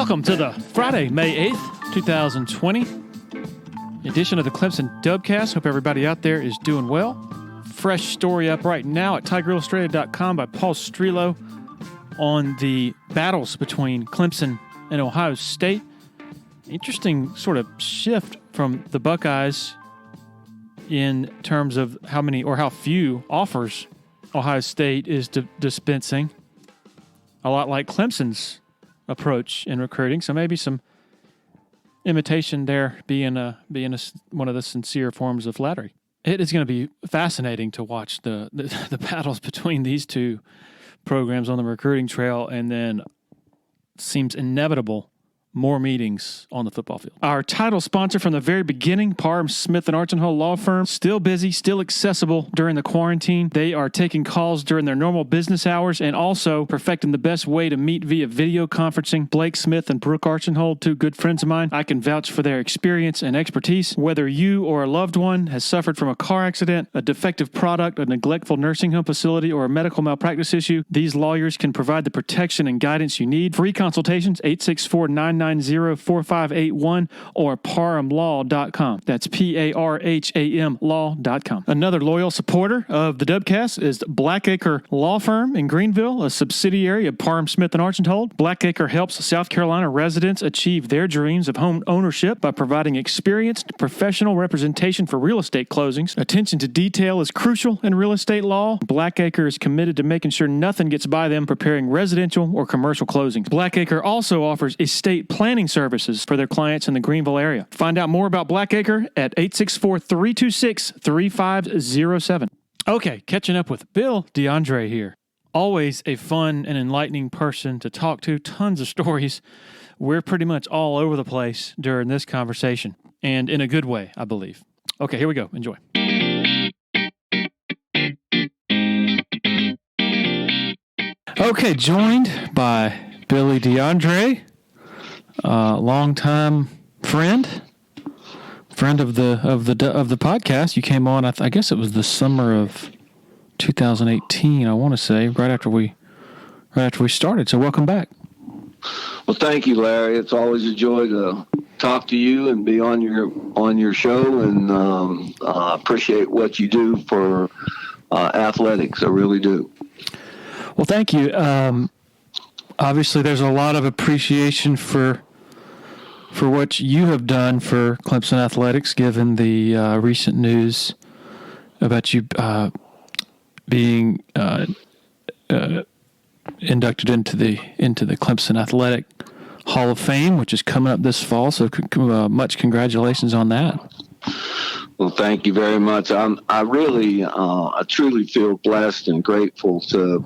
Welcome to the Friday, May 8th, 2020 edition of the Clemson Dubcast. Hope everybody out there is doing well. Fresh story up right now at TigerIllustrated.com by Paul Strelo on the battles between Clemson and Ohio State. Interesting sort of shift from the Buckeyes in terms of how many or how few offers Ohio State is dispensing. A lot like Clemson's approach in recruiting, so maybe some imitation there being one of the sincere forms of flattery. It is going to be fascinating to watch the battles between these two programs on the recruiting trail, and then seems inevitable more meetings on the football field. Our title sponsor from the very beginning, Parham Smith & Archenhold Law Firm, still busy, still accessible during the quarantine. They are taking calls during their normal business hours and also perfecting the best way to meet via video conferencing. Blake Smith and Brooke Archenhold, two good friends of mine. I can vouch for their experience and expertise. Whether you or a loved one has suffered from a car accident, a defective product, a neglectful nursing home facility, or a medical malpractice issue, these lawyers can provide the protection and guidance you need. Free consultations, 864-990-4581 or parhamlaw.com. That's P-A-R-H-A-M law.com. Another loyal supporter of the Dubcast is Blackacre Law Firm in Greenville, a subsidiary of Parham Smith & Archenhold. Blackacre helps South Carolina residents achieve their dreams of home ownership by providing experienced professional representation for real estate closings. Attention to detail is crucial in real estate law. Blackacre is committed to making sure nothing gets by them preparing residential or commercial closings. Blackacre also offers estate planning services for their clients in the Greenville area. Find out more about Blackacre at 864-326-3507. Okay, catching up with Bill DeAndre here. Always a fun and enlightening person to talk to. Tons of stories. We're pretty much all over the place during this conversation, and in a good way, I believe. Okay, here we go. Enjoy. Okay, joined by Billy DeAndre, longtime friend of the podcast. You came on, I guess it was the summer of 2018. I want to say right after we started. So welcome back. Well, thank you, Larry. It's always a joy to talk to you and be on your show, and I appreciate what you do for athletics. I really do. Well, thank you. Obviously, there's a lot of appreciation for what you have done for Clemson athletics, given the recent news about you being inducted into the Clemson Athletic Hall of Fame, which is coming up this fall. So, much congratulations on that. Well, thank you very much. I truly feel blessed and grateful to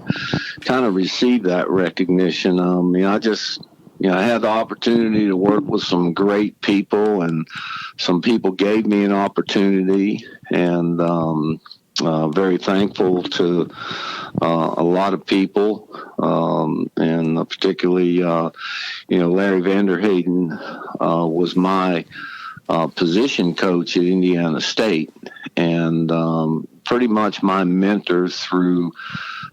kind of receive that recognition. I had the opportunity to work with some great people, and some people gave me an opportunity, and very thankful to a lot of people, and particularly, Larry Vanderheyden was my position coach at Indiana State, and pretty much my mentor through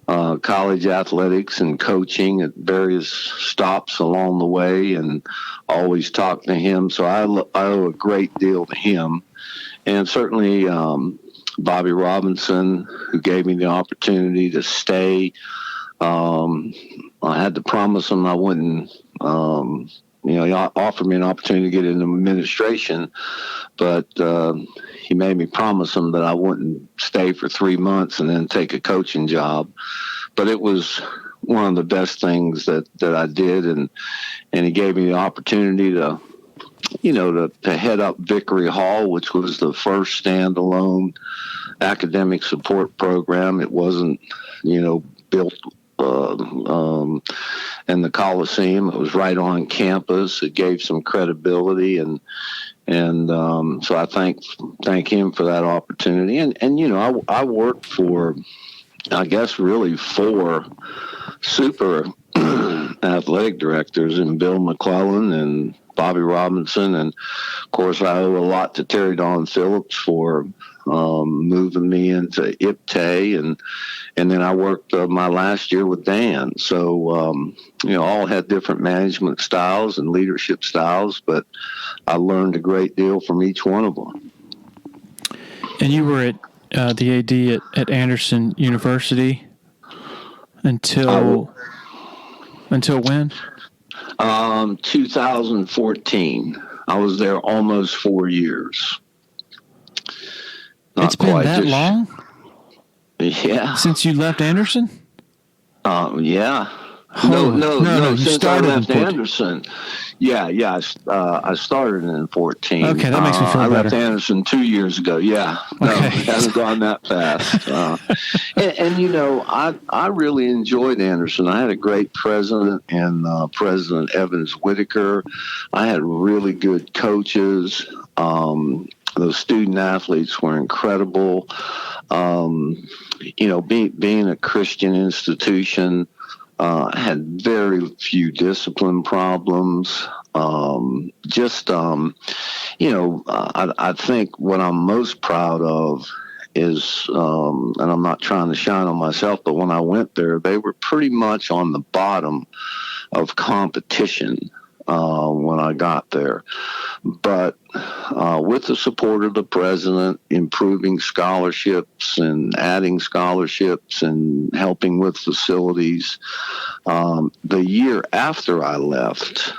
college athletics and coaching at various stops along the way, and always talk to him. So I owe a great deal to him, and certainly Bobby Robinson, who gave me the opportunity to stay. I had to promise him I wouldn't. He offered me an opportunity to get into administration, but he made me promise him that I wouldn't stay for 3 months and then take a coaching job. But it was one of the best things that I did, and he gave me the opportunity to head up Vickery Hall, which was the first standalone academic support program. It wasn't, built in the Coliseum. It was right on campus. It gave some credibility, and so I thank him for that opportunity. And I worked for, I guess, really 4 super athletic directors, and Bill McClellan and Bobby Robinson, and of course I owe a lot to Terry Don Phillips for moving me into IPTE, and then I worked my last year with Dan. So, all had different management styles and leadership styles, but I learned a great deal from each one of them. And you were at the AD at Anderson University until when? 2014. I was there almost 4 years. It's been that long? Yeah. Since you left Anderson? Yeah. No. You Since started I left in Anderson. Yeah. I started in 14. Okay, that makes me feel I better. left Anderson 2 years ago. Yeah. No, okay. It hasn't gone that fast. I really enjoyed Anderson. I had a great president and President Evans Whitaker. I had really good coaches. The student athletes were incredible. Being a Christian institution, had very few discipline problems. I think what I'm most proud of is, and I'm not trying to shine on myself, but when I went there, they were pretty much on the bottom of competition when I got there. But with the support of the president, improving scholarships and adding scholarships and helping with facilities, the year after I left,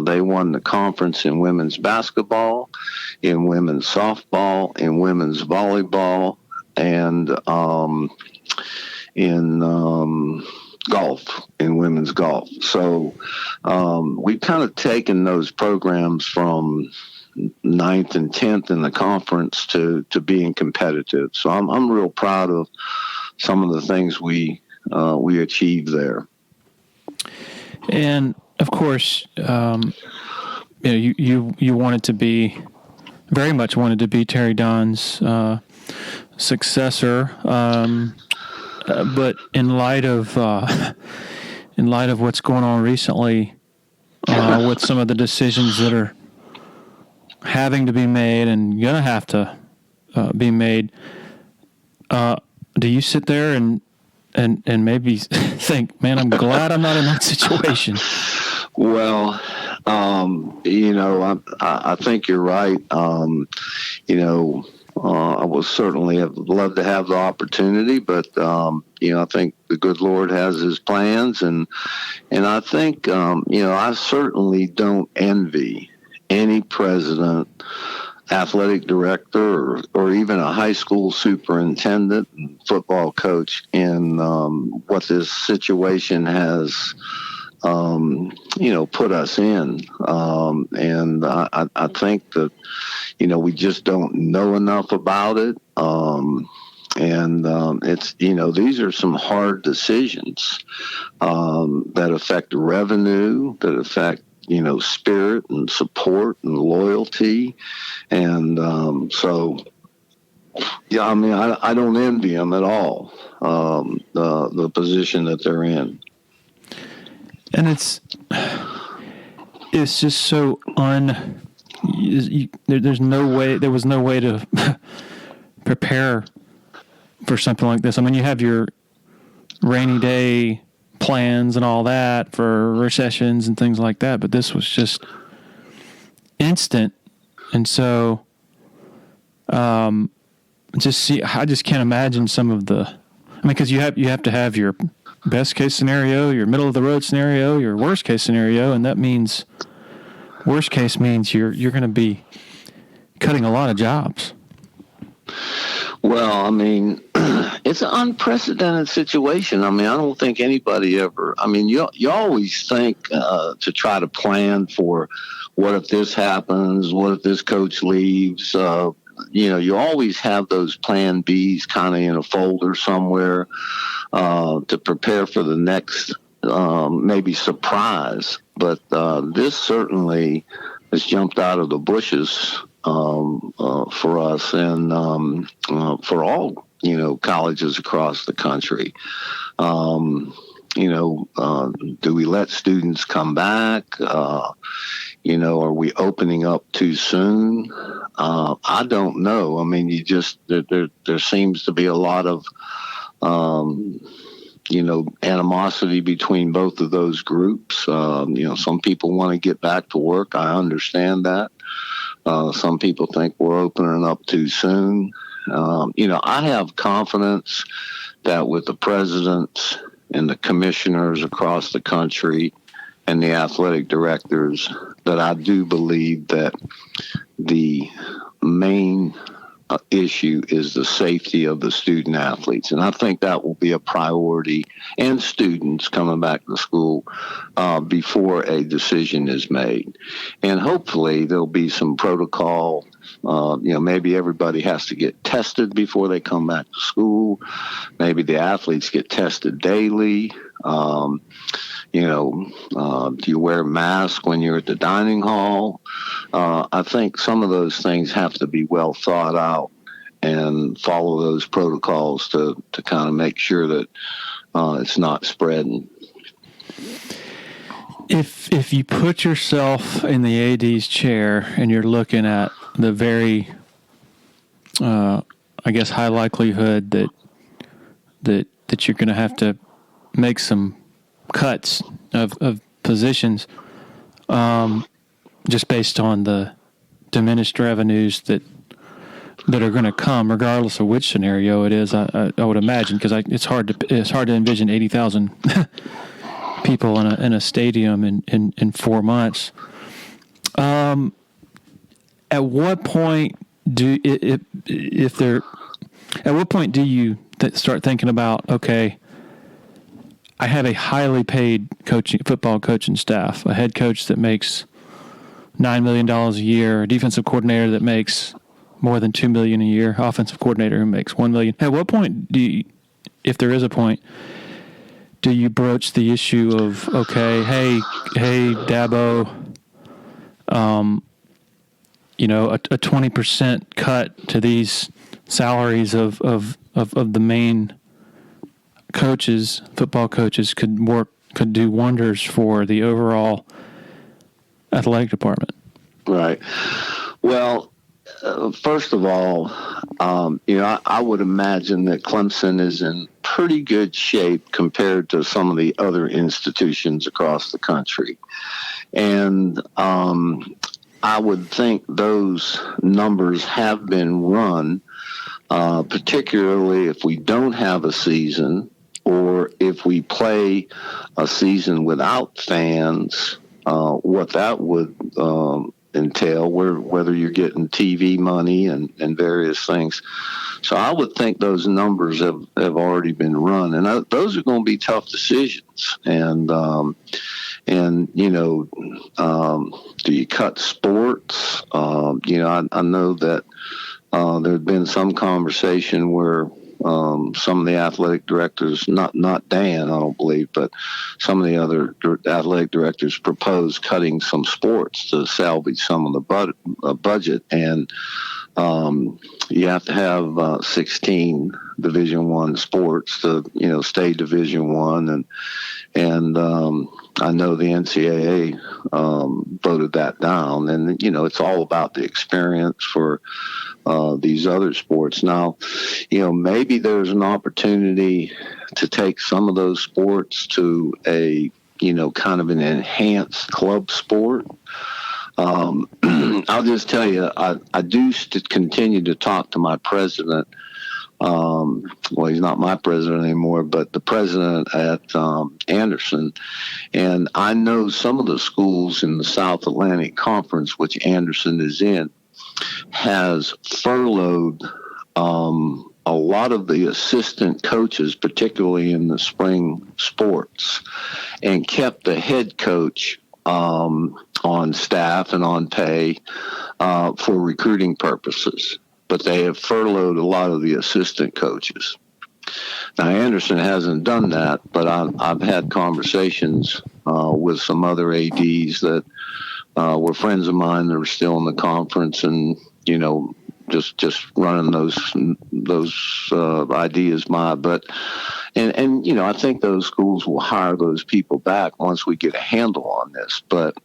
they won the conference in women's basketball, in women's softball, in women's volleyball, and in golf, in women's golf. So we've kind of taken those programs from 9th and 10th in the conference to being competitive. So I'm real proud of some of the things we achieved there. And of course, you wanted to be, very much wanted to be Terry Don's successor. But in light of what's going on recently, with some of the decisions that are having to be made and gonna have to be made, do you sit there and maybe think, man, I'm glad I'm not in that situation? Well, I think you're right. I would certainly have loved to have the opportunity, but I think the good Lord has His plans, and I think I certainly don't envy any president, athletic director, or even a high school superintendent and football coach in what this situation has put us in. And I think that, we just don't know enough about it. It's, these are some hard decisions that affect revenue, that affect, spirit and support and loyalty. And I don't envy them at all, the position that they're in. And it's just so there was no way to prepare for something like this. I mean, you have your rainy day plans and all that for recessions and things like that, but this was just instant. And so, I just can't imagine some of because you have to have your best case scenario, your middle of the road scenario, your worst case scenario, and that means worst case means you're going to be cutting a lot of jobs. Well, it's an unprecedented situation. I don't think anybody ever. You always think to try to plan for what if this happens, what if this coach leaves. You always have those plan Bs kind of in a folder somewhere to prepare for the next maybe surprise. But this certainly has jumped out of the bushes for us and for all colleges across the country. Do we let students come back? Are we opening up too soon? I don't know. I mean, there seems to be a lot of, animosity between both of those groups. Some people want to get back to work. I understand that. Some people think we're opening up too soon. I have confidence that with the presidents and the commissioners across the country and the athletic directors, that I do believe that the main issue is the safety of the student athletes. And I think that will be a priority, and students coming back to school before a decision is made. And hopefully there'll be some protocol. Maybe everybody has to get tested before they come back to school. Maybe the athletes get tested daily. Do you wear a mask when you're at the dining hall? I think some of those things have to be well thought out and follow those protocols to kind of make sure that it's not spreading. If you put yourself in the AD's chair and you're looking at the very, high likelihood that you're going to have to make some cuts of positions, just based on the diminished revenues that are going to come, regardless of which scenario it is. I would imagine, because it's hard to envision 80,000 people in a stadium in 4 months. At what point do you start thinking about, okay, I have a highly paid football coaching staff, a head coach that makes $9 million a year, a defensive coordinator that makes more than $2 million a year, offensive coordinator who makes $1 million. At what point do you, if there is a point, do you broach the issue of, okay, hey, Dabo, a 20% cut to these salaries of the main coaches, football coaches, could do wonders for the overall athletic department? Right. Well, first of all, I would imagine that Clemson is in pretty good shape compared to some of the other institutions across the country. And I would think those numbers have been run, particularly if we don't have a season, or if we play a season without fans, what that would entail, whether you're getting TV money and various things. So I would think those numbers have already been run, and those are going to be tough decisions. And do you cut sports? I know that there's been some conversation where some of the athletic directors, not Dan, I don't believe, but some of the other athletic directors proposed cutting some sports to salvage some of the budget. And you have to have 16 Division I sports to stay Division I, and I know the NCAA voted that down, and it's all about the experience for these other sports. Now, maybe there's an opportunity to take some of those sports to a kind of an enhanced club sport. I'll just tell you, I do continue to talk to my president. Well, he's not my president anymore, but the president at Anderson. And I know some of the schools in the South Atlantic Conference, which Anderson is in, has furloughed a lot of the assistant coaches, particularly in the spring sports, and kept the head coach on staff and on pay for recruiting purposes. But they have furloughed a lot of the assistant coaches. Now, Anderson hasn't done that, but I've had conversations with some other ADs that were friends of mine that are still in the conference, and just running those ideas by. And I think those schools will hire those people back once we get a handle on this. But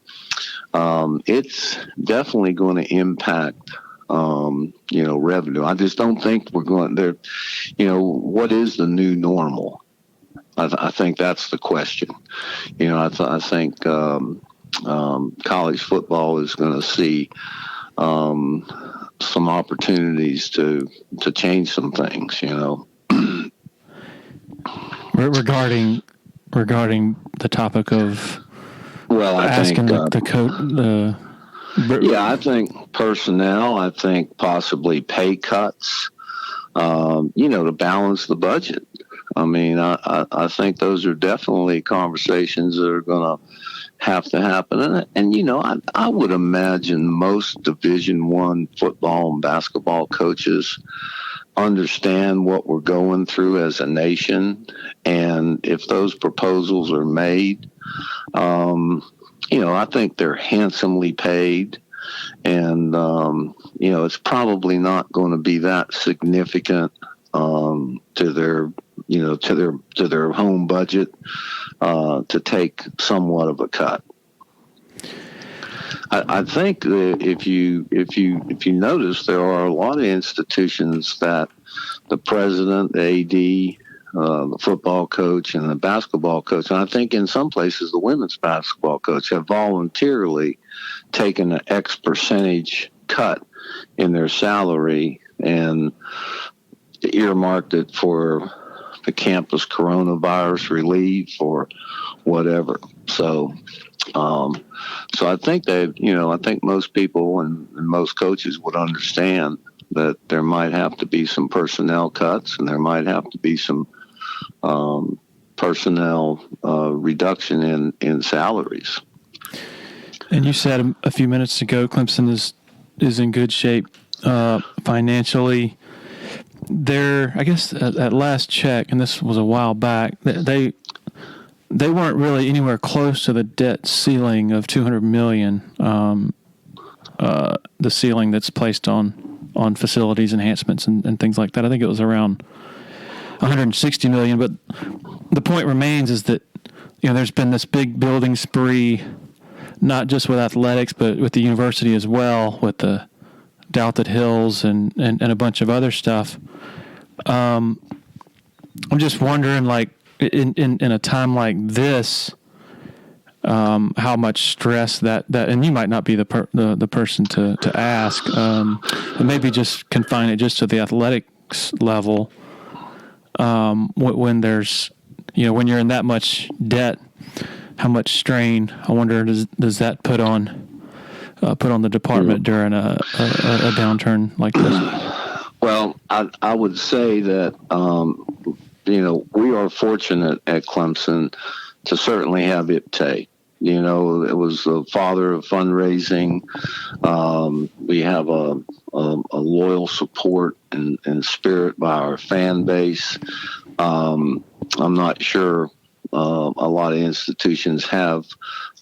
it's definitely going to impact revenue. I just don't think we're going there. What is the new normal? I think that's the question. I think college football is going to see some opportunities to change some things. Regarding the topic of asking the coach. I think personnel. I think possibly pay cuts. To balance the budget. I mean, I think those are definitely conversations that are going to have to happen. And I would imagine most Division I football and basketball coaches understand what we're going through as a nation. And if those proposals are made, I think they're handsomely paid. And, it's probably not going to be that significant to their home budget to take somewhat of a cut. I think that if you notice, there are a lot of institutions that the president, the AD, the football coach, and the basketball coach, and I think in some places the women's basketball coach have voluntarily taken an X percentage cut in their salary and earmarked it for the campus coronavirus relief or whatever. So I think I think most people and most coaches would understand that there might have to be some personnel cuts and there might have to be some personnel reduction in salaries. And you said a few minutes ago, Clemson is in good shape financially. I guess at last check, and this was a while back, they weren't really anywhere close to the debt ceiling of $200 million, the ceiling that's placed on facilities enhancements and things like that. I think it was around $160 million. But the point remains is that there's been this big building spree, not just with athletics, but with the university as well, with the Doubted Hills and a bunch of other stuff. I'm just wondering, like, in a time like this, how much stress that and you might not be the person to ask, but maybe just confine it just to the athletics level. When there's, when you're in that much debt, how much strain, I wonder, does that put on the department during a downturn like this? Well, I would say that, we are fortunate at Clemson to certainly have IPTAY. It was the father of fundraising. We have a loyal support and spirit by our fan base. I'm not sure a lot of institutions have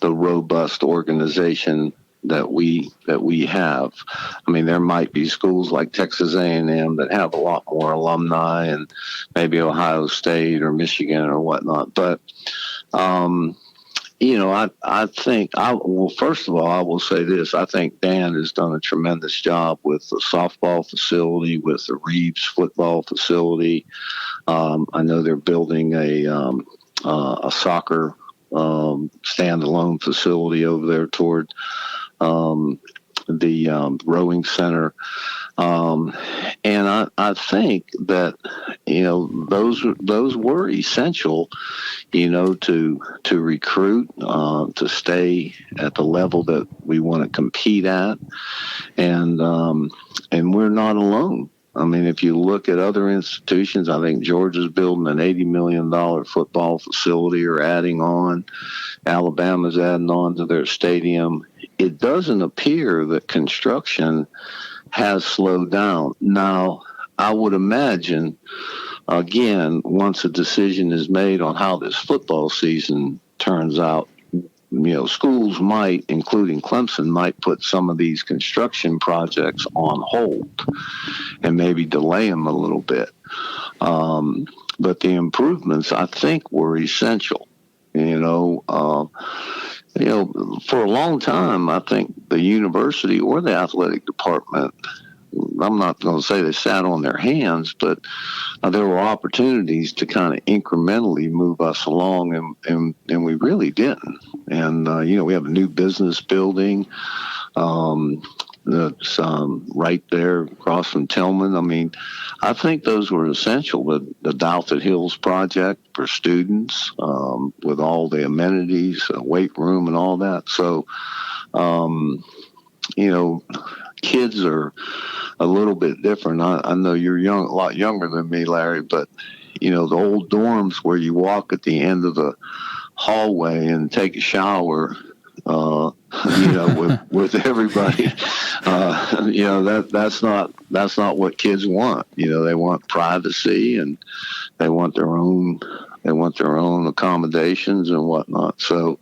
the robust organization that we have. I mean, there might be schools like Texas A&M that have a lot more alumni, and maybe Ohio State or Michigan or whatnot. But I think first of all, I will say this: I think Dan has done a tremendous job with the softball facility, with the Reeves football facility. I know they're building a soccer standalone facility over there toward the rowing center. And I think that, those were essential, to recruit, to stay at the level that we want to compete at. And we're not alone. I mean, if you look at other institutions, I think Georgia's building an $80 million football facility or adding on. Alabama's adding on to their stadium. It doesn't appear that construction has slowed down. Now, I would imagine, again, once a decision is made on how this football season turns out, schools might, including Clemson, might put some of these construction projects on hold and maybe delay them a little bit. But the improvements, I think, were essential. For a long time, I think the university or the athletic department I'm not going to say they sat on their hands, but there were opportunities to kind of incrementally move us along, and we really didn't. And we have a new business building that's right there across from Tillman. I mean, I think those were essential. The Douthit Hills project for students, with all the amenities, weight room, and all that. So, kids are a little bit different. I know you're a lot younger than me, Larry, but the old dorms where you walk at the end of the hallway and take a shower, with everybody, that's not what kids want. They want privacy, and they want their own accommodations and whatnot. So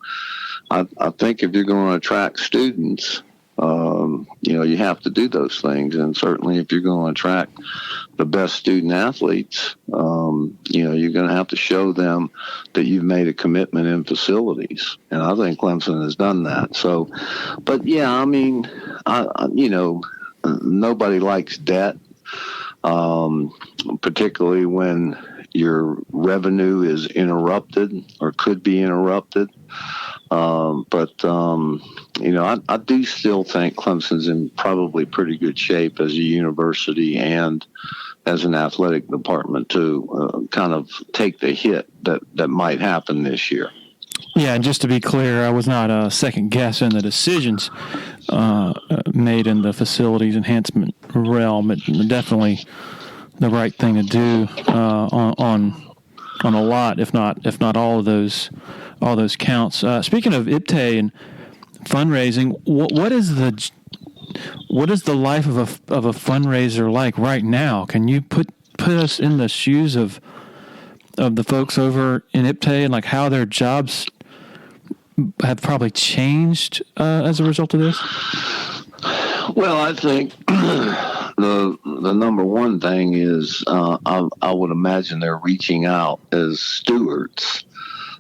I think if you're going to attract students, you have to do those things. And certainly if you're going to attract the best student athletes, you're going to have to show them that you've made a commitment in facilities. And I think Clemson has done that. So, but yeah, I mean, nobody likes debt, particularly when your revenue is interrupted or could be interrupted. I do still think Clemson's in probably pretty good shape as a university and as an athletic department to kind of take the hit that might happen this year. Yeah, and just to be clear, I was not second guessing the decisions made in the facilities enhancement realm. It definitely the right thing to do on a lot, if not all of those counts. Speaking of IPTAY and fundraising, what is the life of a fundraiser like right now? Can you put us in the shoes of the folks over in IPTAY and like how their jobs have probably changed as a result of this? Well, I think the number one thing is I would imagine they're reaching out as stewards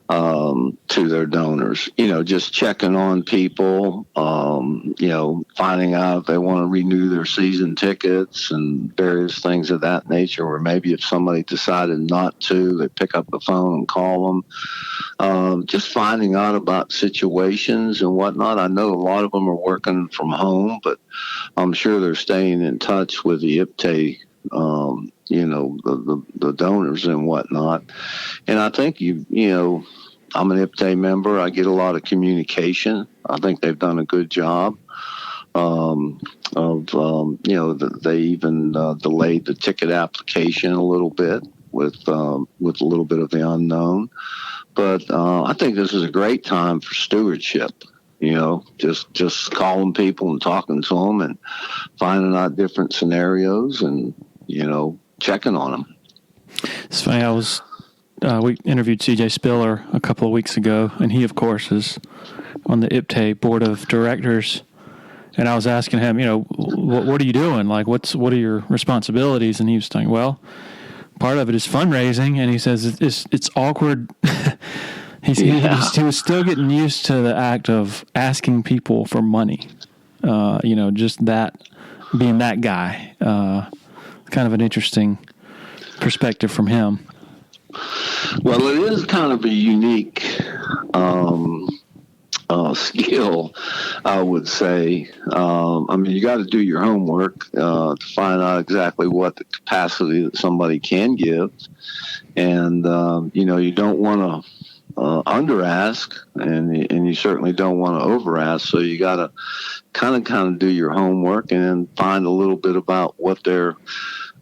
to their donors, just checking on people, finding out if they want to renew their season tickets and various things of that nature, or maybe if somebody decided not to, they pick up the phone and call them, just finding out about situations and whatnot. I know a lot of them are working from home, but I'm sure they're staying in touch with the IPTAY, the donors and whatnot. And I think I'm an IPTAY member. I get a lot of communication. I think they've done a good job. They even delayed the ticket application a little bit with a little bit of the unknown. But I think this is a great time for stewardship. Just calling people and talking to them and finding out different scenarios and checking on them. It's funny. We interviewed CJ Spiller a couple of weeks ago, and he, of course, is on the IPTAY board of directors. And I was asking him, what are you doing? Like, what are your responsibilities? And he was saying, well, part of it is fundraising. And he says it's awkward. He was still getting used to the act of asking people for money. Just that being that guy. Kind of an interesting perspective from him. Well, it is kind of a unique skill, I wowould say. You got to do your homework to find out exactly what the capacity that somebody can give. And, you don't want to under ask, and you certainly don't want to over ask. So you got to kind of do your homework and then find a little bit about what they're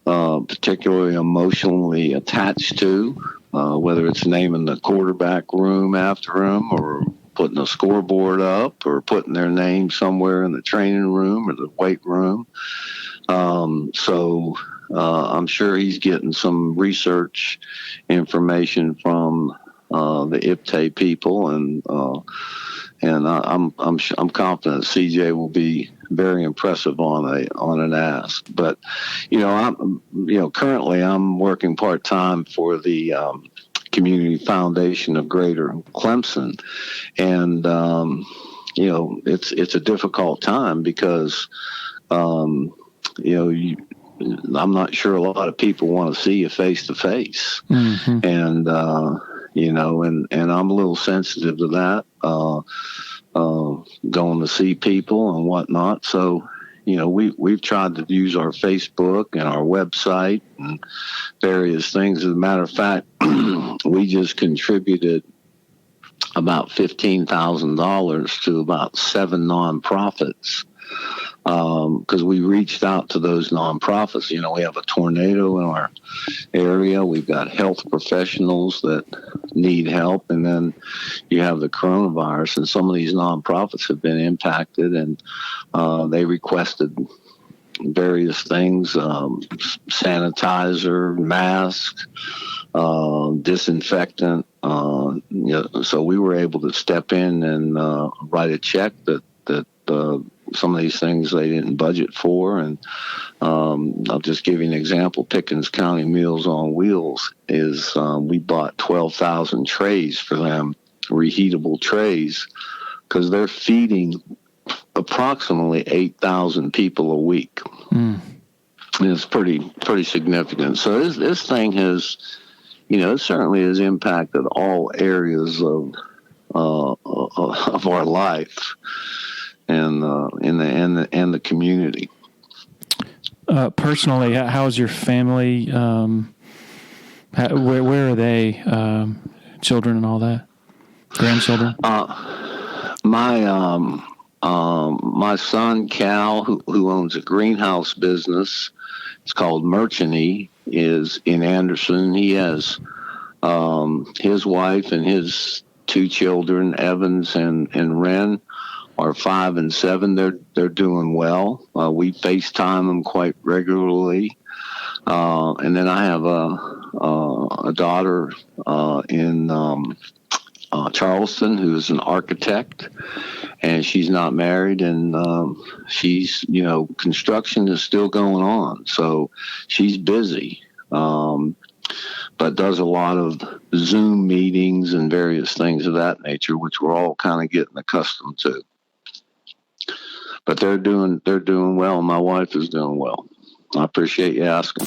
particularly emotionally attached to, whether it's naming the quarterback room after them or putting a scoreboard up or putting their name somewhere in the training room or the weight room. So I'm sure he's getting some research information from the IPTAY people, and I'm confident CJ will be very impressive on an ask. But currently I'm working part-time for the Community Foundation of Greater Clemson, and it's a difficult time because I'm not sure a lot of people want to see you face to face. And, and I'm a little sensitive to that, going to see people and whatnot. So, we've tried to use our Facebook and our website and various things. As a matter of fact, we just contributed about $15,000 to about 7 nonprofits, because we reached out to those nonprofits. We have a tornado in our area. We've got health professionals that need help, and then you have the coronavirus, and some of these nonprofits have been impacted, and they requested various things, sanitizer, masks, disinfectant. So we were able to step in and write a check that some of these things they didn't budget for. And I'll just give you an example. Pickens County Meals on Wheels is we bought 12,000 trays for them, reheatable trays, because they're feeding approximately 8,000 people a week. It's pretty significant. So this thing has, it certainly has impacted all areas of our life and in the community. Personally, how's your family? Where are they? Children and all that, grandchildren. My son Cal, who owns a greenhouse business, it's called Merchanty, is in Anderson. He has his wife and his 2 children, Evans and Ren, are 5 and 7. They're doing well. We FaceTime them quite regularly. And then I have a daughter in Charleston, who's an architect, and she's not married, and she's, construction is still going on, so she's busy, but does a lot of Zoom meetings and various things of that nature, which we're all kind of getting accustomed to. But they're doing well. My wife is doing well. I appreciate you asking.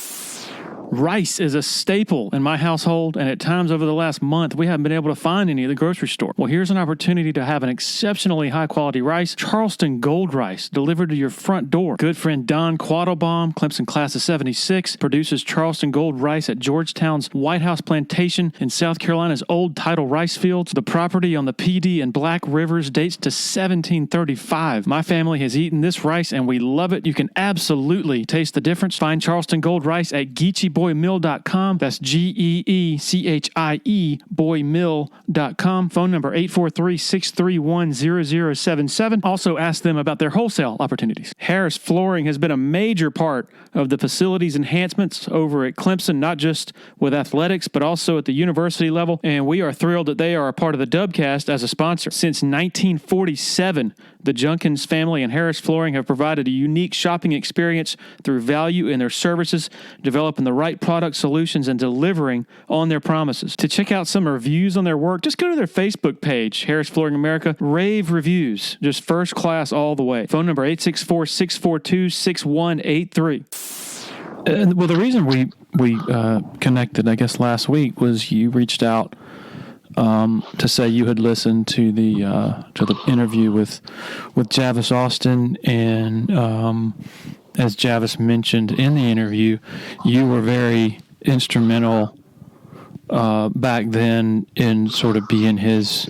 Rice is a staple in my household, and at times over the last month, we haven't been able to find any at the grocery store. Well, here's an opportunity to have an exceptionally high-quality rice, Charleston Gold Rice, delivered to your front door. Good friend Don Quattlebaum, Clemson class of 76, produces Charleston Gold Rice at Georgetown's White House Plantation in South Carolina's old tidal rice fields. The property on the PD and Black Rivers dates to 1735. My family has eaten this rice, and we love it. You can absolutely taste the difference. Find Charleston Gold Rice at geechieboymill.com. That's GEECHIE boymill.com. Phone number 843-631-0077. Also ask them about their wholesale opportunities. Harris Flooring has been a major part of the facilities enhancements over at Clemson, not just with athletics, but also at the university level. And we are thrilled that they are a part of the Dubcast as a sponsor. Since 1947, the Junkins family and Harris Flooring have provided a unique shopping experience through value in their services, developing the right product solutions, and delivering on their promises. To check out some reviews on their work, just go to their Facebook page, Harris Flooring America. Rave reviews, just first class all the way. Phone number 864-642-6183. Well, the reason we connected, I guess, last week was you reached out to say you had listened to the interview with Javis Austin, and as Javis mentioned in the interview, you were very instrumental back then in sort of being his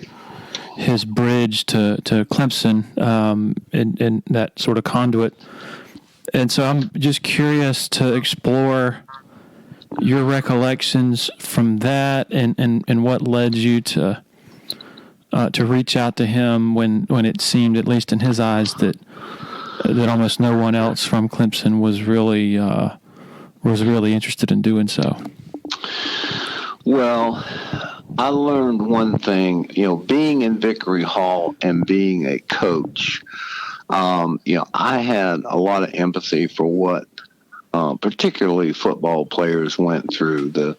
bridge to Clemson, and that sort of conduit. And so I'm just curious to explore your recollections from that, and what led you to reach out to him when it seemed, at least in his eyes, that almost no one else from Clemson was really interested in doing so. Well, I learned one thing, being in Vickery Hall and being a coach, I had a lot of empathy for what particularly football players went through, the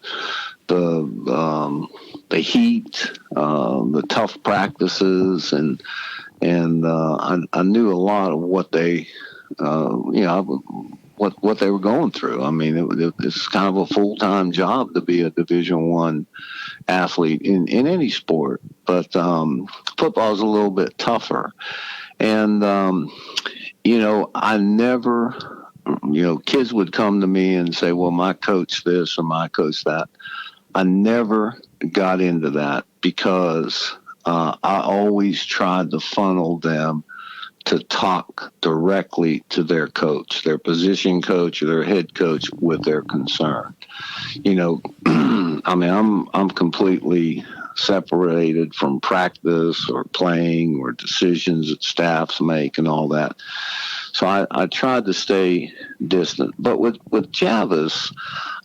heat, the tough practices, and I knew a lot of what they, what they were going through. I mean, it's kind of a full-time job to be a Division I athlete in any sport, but football is a little bit tougher. And I never, kids would come to me and say, well, my coach this or my coach that. I never got into that because I always tried to funnel them to talk directly to their coach, their position coach or their head coach with their concern. I mean, I'm completely separated from practice or playing or decisions that staffs make and all that. So I tried to stay distant. But with Javis,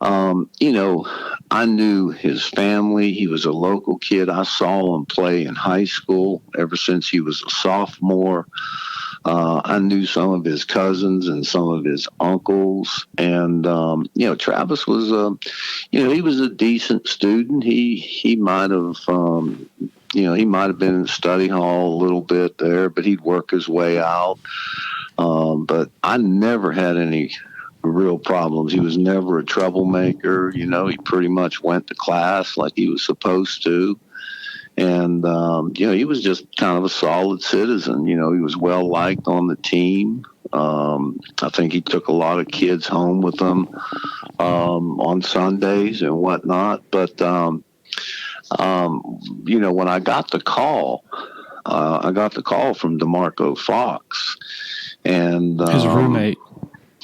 I knew his family. He was a local kid. I saw him play in high school ever since he was a sophomore. I knew some of his cousins and some of his uncles. And, Travis was, he was a decent student. He might have, he might have been in the study hall a little bit there, but he'd work his way out. But I never had any real problems. He was never a troublemaker. He pretty much went to class like he was supposed to. And, he was just kind of a solid citizen. He was well liked on the team. I think he took a lot of kids home with him on Sundays and whatnot. But, when I got the call, from DeMarco Fox. And his roommate.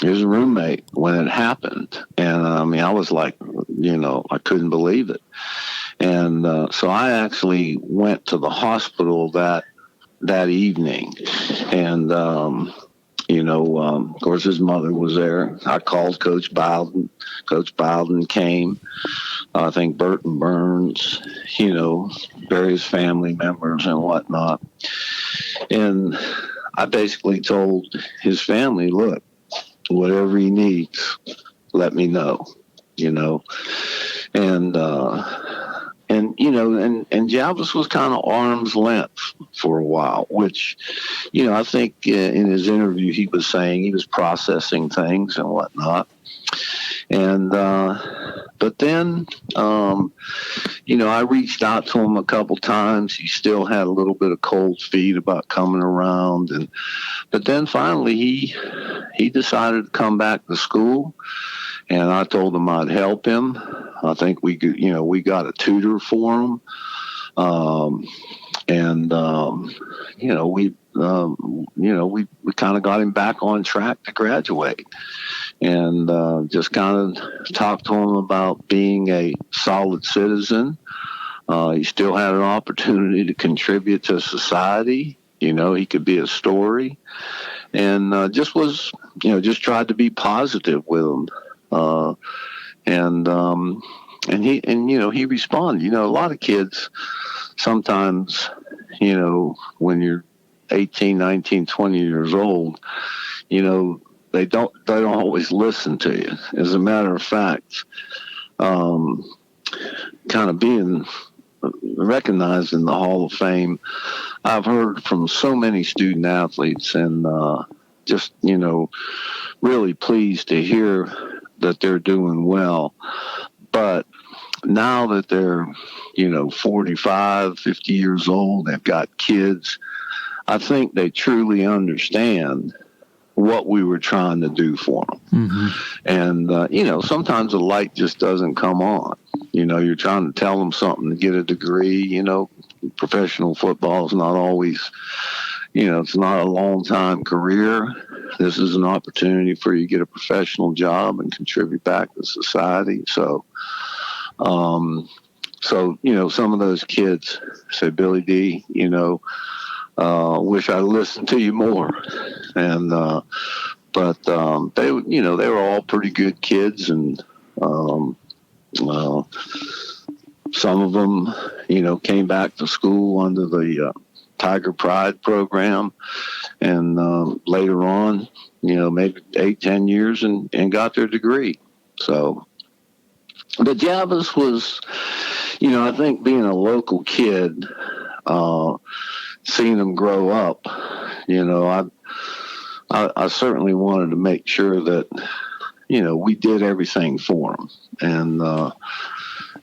His roommate when it happened. And, I was like, I couldn't believe it. And so I actually went to the hospital that evening. And, of course, his mother was there. I called Coach Bowden. Coach Bowden came. I think Burton Burns, various family members and whatnot. And I basically told his family, look, whatever he needs, let me know, And Javis was kind of arm's length for a while, which, I think in his interview he was saying he was processing things and whatnot. And, but then, I reached out to him a couple times. He still had a little bit of cold feet about coming around. But then finally he decided to come back to school. And I told him I'd help him. I think we got a tutor for him. We kind of got him back on track to graduate, and just kind of talked to him about being a solid citizen. He still had an opportunity to contribute to society. He could be a story, and just tried to be positive with him. He responded. A lot of kids sometimes, when you're 18, 19, 20 years old, they don't always listen to you. As a matter of fact, kind of being recognized in the Hall of Fame, I've heard from so many student athletes, and just really pleased to hear that they're doing well. But now that they're 45, 50 years old, they've got kids, I think they truly understand what we were trying to do for them. Mm-hmm. And sometimes the light just doesn't come on. You're trying to tell them something to get a degree. Professional football is not always, it's not a long time career. This is an opportunity for you to get a professional job and contribute back to society. So, some of those kids say, Billy D, wish I listened to you more. And, they were all pretty good kids. And, some of them, came back to school under the, Tiger Pride program, and later on, maybe 8-10 years and got their degree. So, but Javis was, I think being a local kid, seeing him grow up, I I certainly wanted to make sure that, we did everything for him.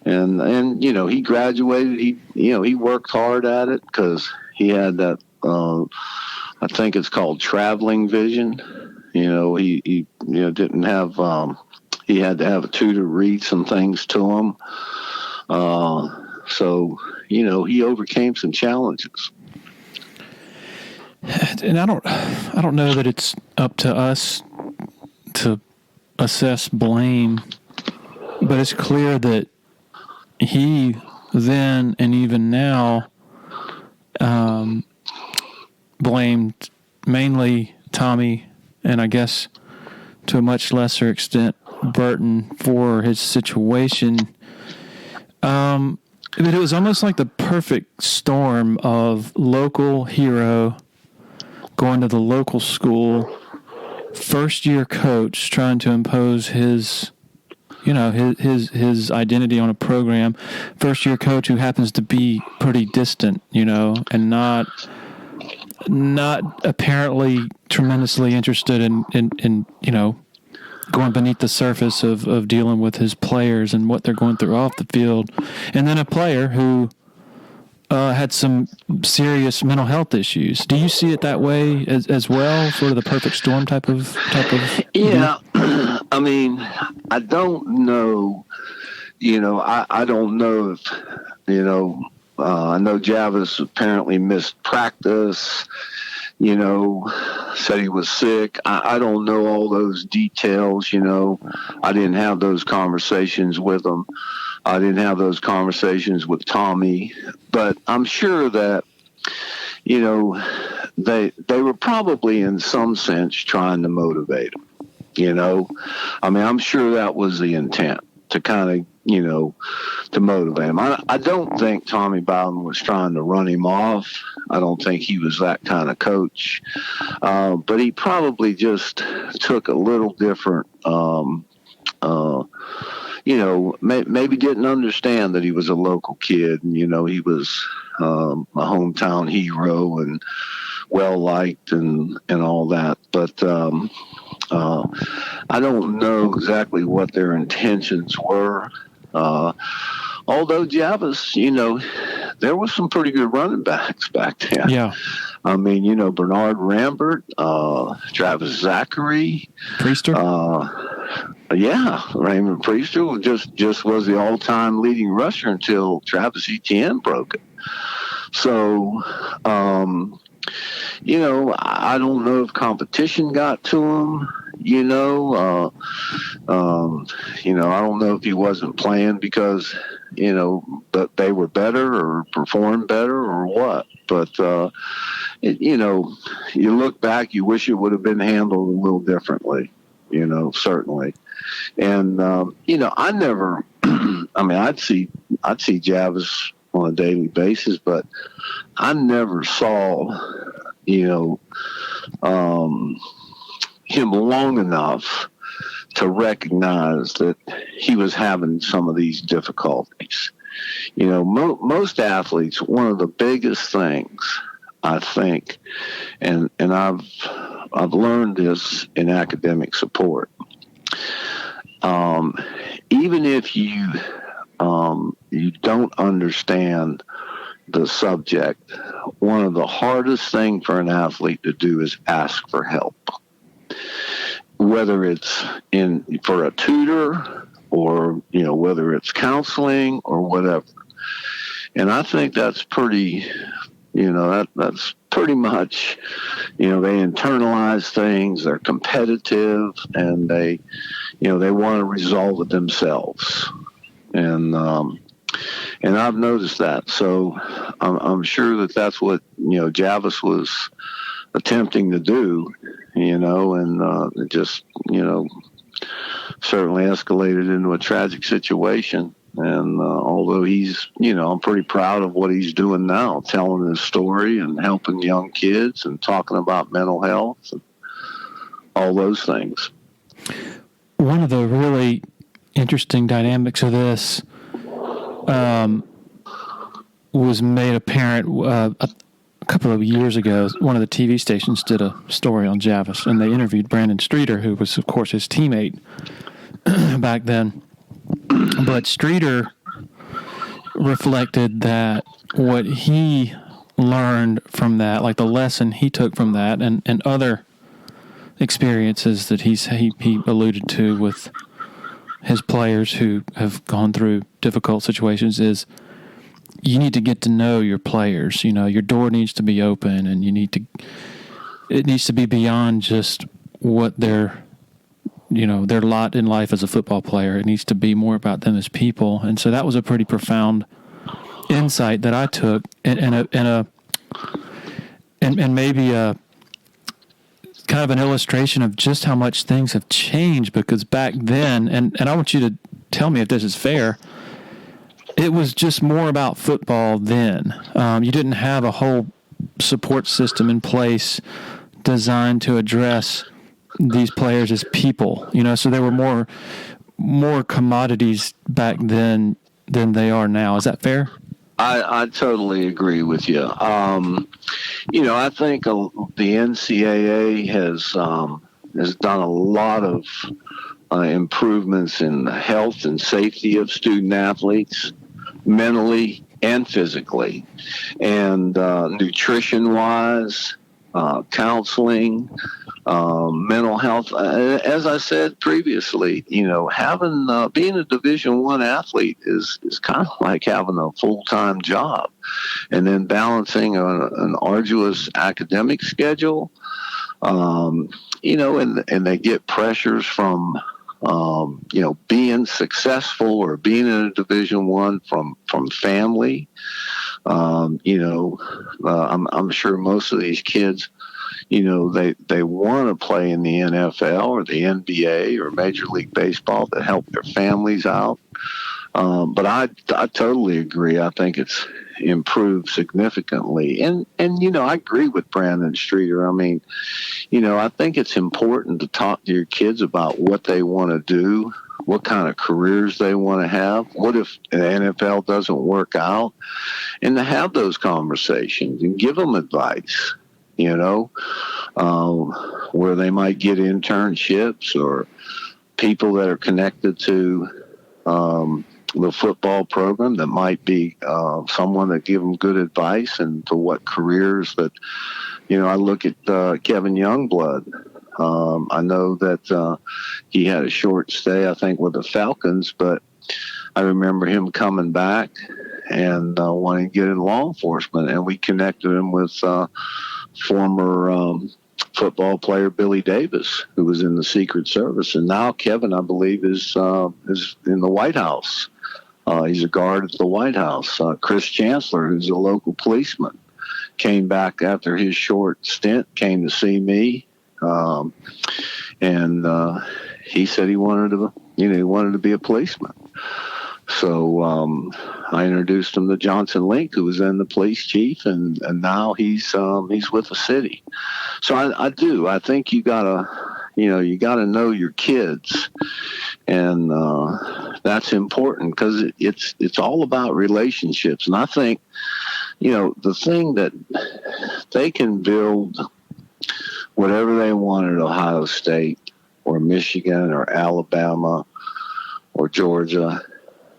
And he graduated. He worked hard at it because he had that, I think it's called traveling vision. He didn't have, he had to have a tutor read some things to him. So, he overcame some challenges. And I don't know that it's up to us to assess blame, but it's clear that he then and even now blamed mainly Tommy, and I guess to a much lesser extent Burton, for his situation. But it was almost like the perfect storm of local hero going to the local school, first-year coach trying to impose his identity on a program, first-year coach who happens to be pretty distant, and not apparently tremendously interested in going beneath the surface of dealing with his players and what they're going through off the field, and then a player who had some serious mental health issues. Do you see it that way as well? Sort of the perfect storm type of. Yeah, I mean, I don't know. I don't know if I know Javis apparently missed practice. Said he was sick. I don't know all those details. I didn't have those conversations with him. I didn't have those conversations with Tommy, but I'm sure that, they were probably in some sense trying to motivate him. I mean, I'm sure that was the intent, to kind of, to motivate him. I don't think Tommy Bowden was trying to run him off. I don't think he was that kind of coach. But he probably just took a little different, maybe didn't understand that he was a local kid, and, he was a hometown hero and well-liked and all that. But I don't know exactly what their intentions were. Although Javis, there was some pretty good running backs back then. Yeah. I mean, Bernard Rambert, Travis Zachary. Priester? Yeah, Raymond Priester just was the all-time leading rusher until Travis Etienne broke it. So, I don't know if competition got to him. I don't know if he wasn't playing because, that they were better or performed better or what. But, you look back, you wish it would have been handled a little differently, certainly. And, I never, I'd see Javis on a daily basis, but I never saw, him long enough to recognize that he was having some of these difficulties. Most athletes, one of the biggest things, I think, and I've learned this in academic support. Even if you don't understand the subject, one of the hardest things for an athlete to do is ask for help. Whether it's for a tutor or, whether it's counseling or whatever. And I think that's pretty, that's pretty much, they internalize things, they're competitive, and they want to resolve it themselves. And I've noticed that. So I'm sure that that's what, Javis was attempting to do, and it just, certainly escalated into a tragic situation. And although he's, I'm pretty proud of what he's doing now, telling his story and helping young kids and talking about mental health and all those things. One of the really interesting dynamics of this was made apparent a couple of years ago, one of the TV stations did a story on Javis, and they interviewed Brandon Streeter, who was, of course, his teammate back then. But Streeter reflected that what he learned from that, like the lesson he took from that, and other experiences that he alluded to with his players who have gone through difficult situations, is you need to get to know your players. You know, your door needs to be open, and it needs to be beyond just what their lot in life as a football player. It needs to be more about them as people. And so that was a pretty profound insight that I took, and maybe a kind of an illustration of just how much things have changed, because back then, and I want you to tell me if this is fair, it was just more about football then. You didn't have a whole support system in place designed to address these players as people, so there were more commodities back then than they are now. Is that fair? I totally agree with you. I think the NCAA has done a lot of improvements in the health and safety of student athletes, mentally and physically, and nutrition-wise, counseling, mental health. As I said previously, being a Division I athlete is kind of like having a full-time job, and then balancing an arduous academic schedule. And they get pressures from being successful or being in a Division I from family. I'm sure most of these kids, they want to play in the NFL or the NBA or Major League Baseball to help their families out. But I totally agree. I think it's improved significantly. And I agree with Brandon Streeter. I mean, I think it's important to talk to your kids about what they want to do, what kind of careers they want to have, what if the NFL doesn't work out, and to have those conversations and give them advice, where they might get internships or people that are connected to the football program that might be someone that give them good advice and to what careers that, I look at Kevin Youngblood. I know that he had a short stay, I think, with the Falcons, but I remember him coming back and wanting to get in law enforcement, and we connected him with former football player Billy Davis, who was in the Secret Service, and now Kevin, I believe, is in the White House. He's a guard at the White House. Chris Chancellor, who's a local policeman, came back after his short stint, came to see me, and he said he wanted to be a policeman. So I introduced him to Johnson Link, who was then the police chief, and now he's with the city. So I do. I think you gotta know your kids, and that's important because it's all about relationships. And I think, the thing that they can build whatever they want at Ohio State or Michigan or Alabama or Georgia.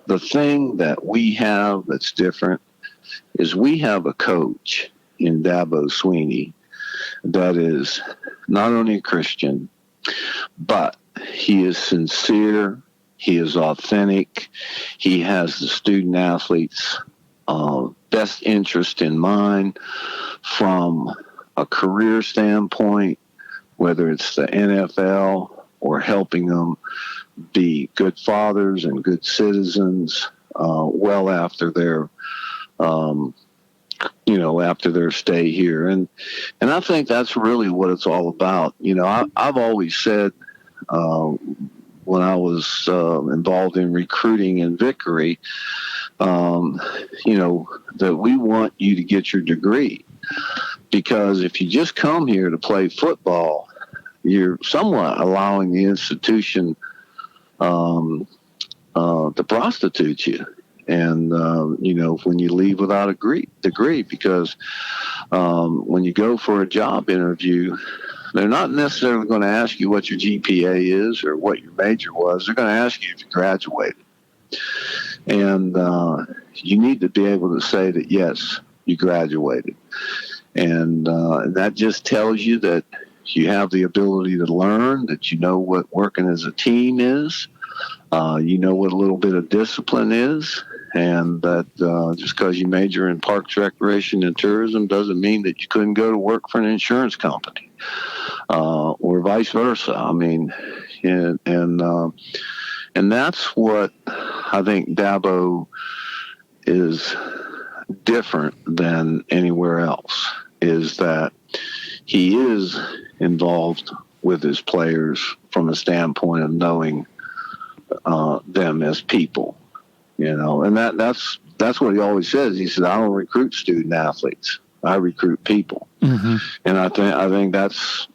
The thing that we have that's different is we have a coach in Dabo Sweeney that is not only a Christian, but he is sincere, he is authentic, he has the student athletes' best interest in mind from a career standpoint, whether it's the NFL or helping them be good fathers and good citizens well after their after their stay here. And I think that's really what it's all about. I've always said when I was involved in recruiting in Vickery, that we want you to get your degree, because if you just come here to play football, you're somewhat allowing the institution to prostitute you. And, when you leave without a degree, because when you go for a job interview, they're not necessarily going to ask you what your GPA is or what your major was. They're going to ask you if you graduated. And you need to be able to say that, yes, you graduated. And that just tells you that you have the ability to learn, that you know what working as a team is, you know what a little bit of discipline is, and that just because you major in parks, recreation, and tourism doesn't mean that you couldn't go to work for an insurance company or vice versa. I mean, and that's what I think Dabo is different than anywhere else, is that he is involved with his players from a standpoint of knowing them as people, and that's what he always says. He said, I don't recruit student athletes, I recruit people. Mm-hmm. And I think that's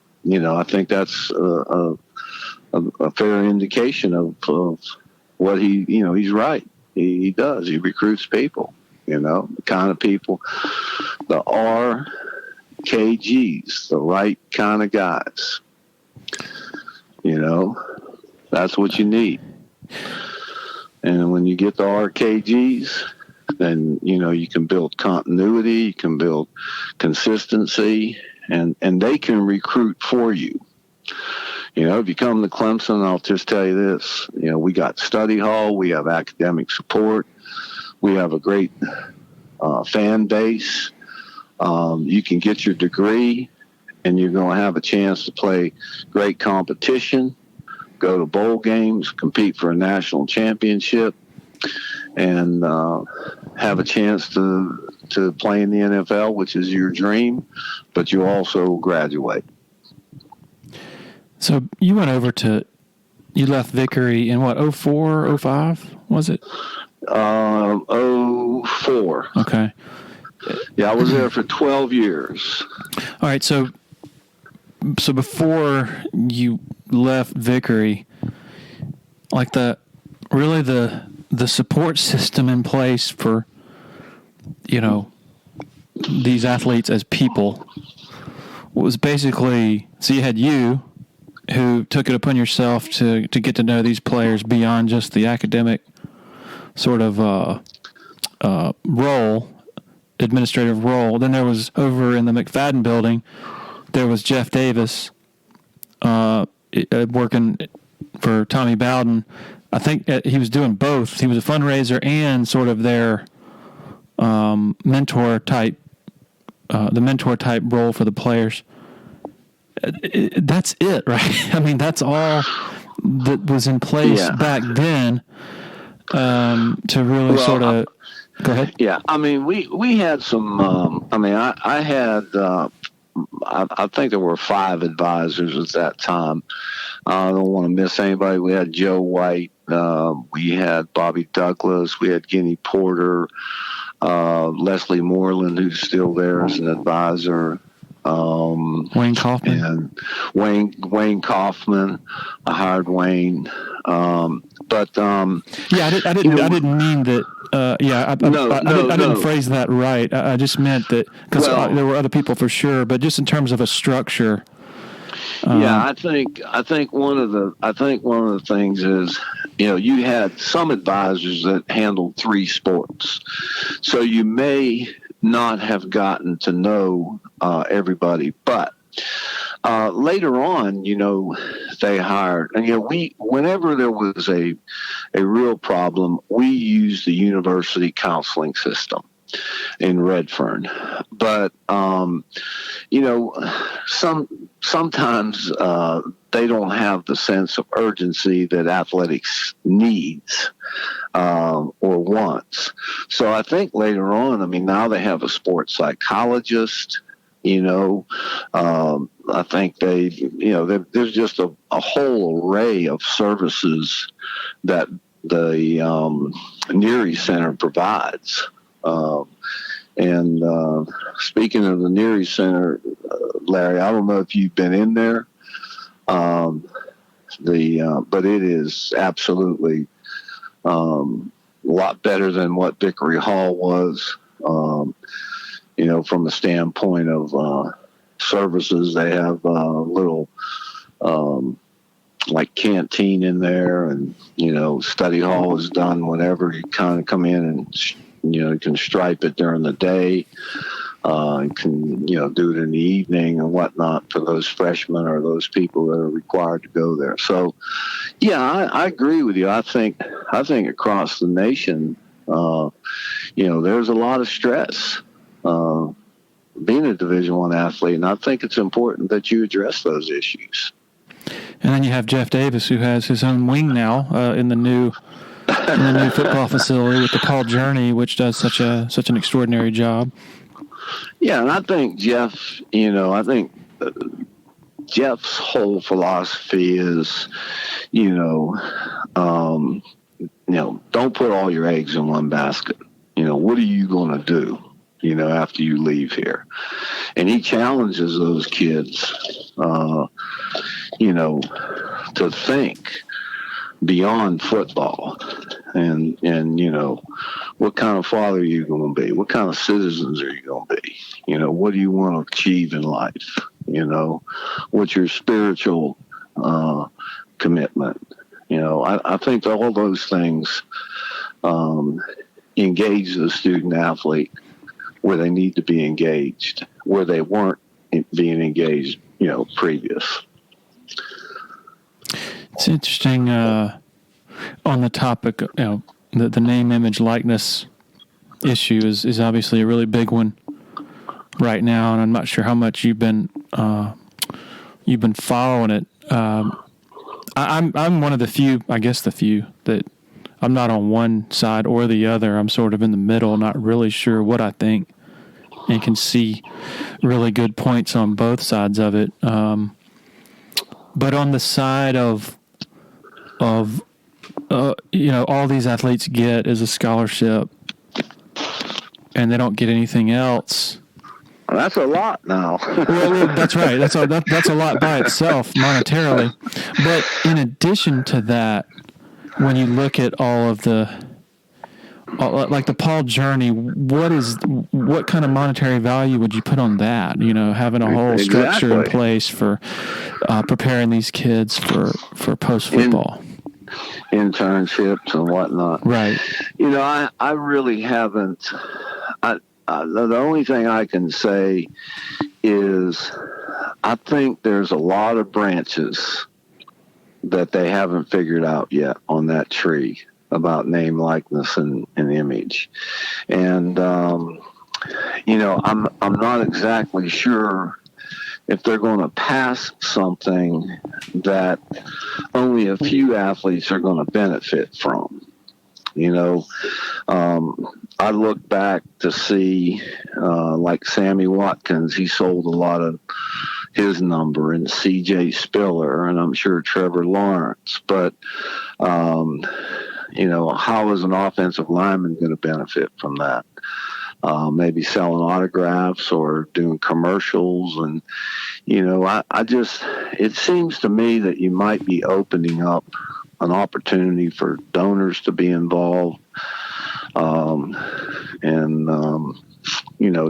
a fair indication of what he's right. He does. He recruits people, the kind of people, the RKGs, the right kind of guys. That's what you need. And when you get the RKGs, then, you can build continuity, you can build consistency, and they can recruit for you. If you come to Clemson, I'll just tell you this, we got study hall, we have academic support, we have a great fan base. You can get your degree, and you're going to have a chance to play great competition, go to bowl games, compete for a national championship, and have a chance to play in the NFL, which is your dream, but you also graduate. So you went over you left Vickery in what, 04, 05, was it? 04. Okay. Yeah, I was there for 12 years. All right, so before you left Vickery, like the support system in place for, these athletes as people was basically, so you had you who took it upon yourself to get to know these players beyond just the academic sort of administrative role. Then there was, over in the McFadden building, there was Jeff Davis working for Tommy Bowden. I think he was doing both. He was a fundraiser and sort of their mentor type role for the players. That's it, right? I mean, that's all that was in place back then to really sort of. Go ahead. Yeah, I mean, we had some. I had. I think there were 5 advisors at that time. I don't want to miss anybody. We had Joe White. We had Bobby Douglas. We had Guinea Porter. Leslie Moreland, who's still there as an advisor. Wayne Kaufman. And Wayne Kaufman. I hired Wayne. I didn't mean that. I didn't phrase that right. I just meant that because there were other people for sure, but just in terms of a structure. I think one of the things is, you had some advisors that handled 3 sports, so you may not have gotten to know everybody, but later on, they hired, and whenever there was a real problem, we used the university counseling system in Redfern. But sometimes they don't have the sense of urgency that athletics needs or wants. So I think later on, now they have a sports psychologist. I think there's just a whole array of services that the Neary Center provides. Speaking of the Neary Center, Larry, I don't know if you've been in there, but it is absolutely, lot better than what Vickery Hall was. From a standpoint of services, they have a little like canteen in there, and study hall is done whenever you kind of come in, and you can stripe it during the day. You can do it in the evening and whatnot for those freshmen or those people that are required to go there. So yeah, I agree with you. I think across the nation, there's a lot of stress being a Division I athlete, and I think it's important that you address those issues. And then you have Jeff Davis, who has his own wing now in the new football facility with DePaul Journey, which does such an extraordinary job. Yeah, and I think Jeff, Jeff's whole philosophy is, don't put all your eggs in one basket. What are you going to do, after you leave here? And he challenges those kids, to think beyond football, and what kind of father are you going to be? What kind of citizens are you going to be? What do you want to achieve in life? What's your spiritual commitment? I think all those things engage the student athlete where they need to be engaged, where they weren't being engaged, previous. It's interesting on the topic, the name, image, likeness issue is obviously a really big one right now, and I'm not sure how much you've been following it. I'm one of the few that I'm not on one side or the other. I'm sort of in the middle, not really sure what I think, and can see really good points on both sides of it. But on the side of all these athletes get is a scholarship, and they don't get anything else. Well, that's a lot now. Well, that's right. That's a lot by itself monetarily. But in addition to that, when you look at all of like the Paul Journey, what kind of monetary value would you put on that? Having a whole structure in place for preparing these kids for post football, internships and whatnot. Right. I really haven't. The only thing I can say is I think there's a lot of branches that they haven't figured out yet on that tree about name, likeness, and image. And, I'm not exactly sure if they're going to pass something that only a few athletes are going to benefit from. I look back to see, like Sammy Watkins, he sold a lot of his number, and C.J. Spiller, and I'm sure Trevor Lawrence. But, how is an offensive lineman going to benefit from that? Maybe selling autographs or doing commercials. And, it seems to me that you might be opening up an opportunity for donors to be involved,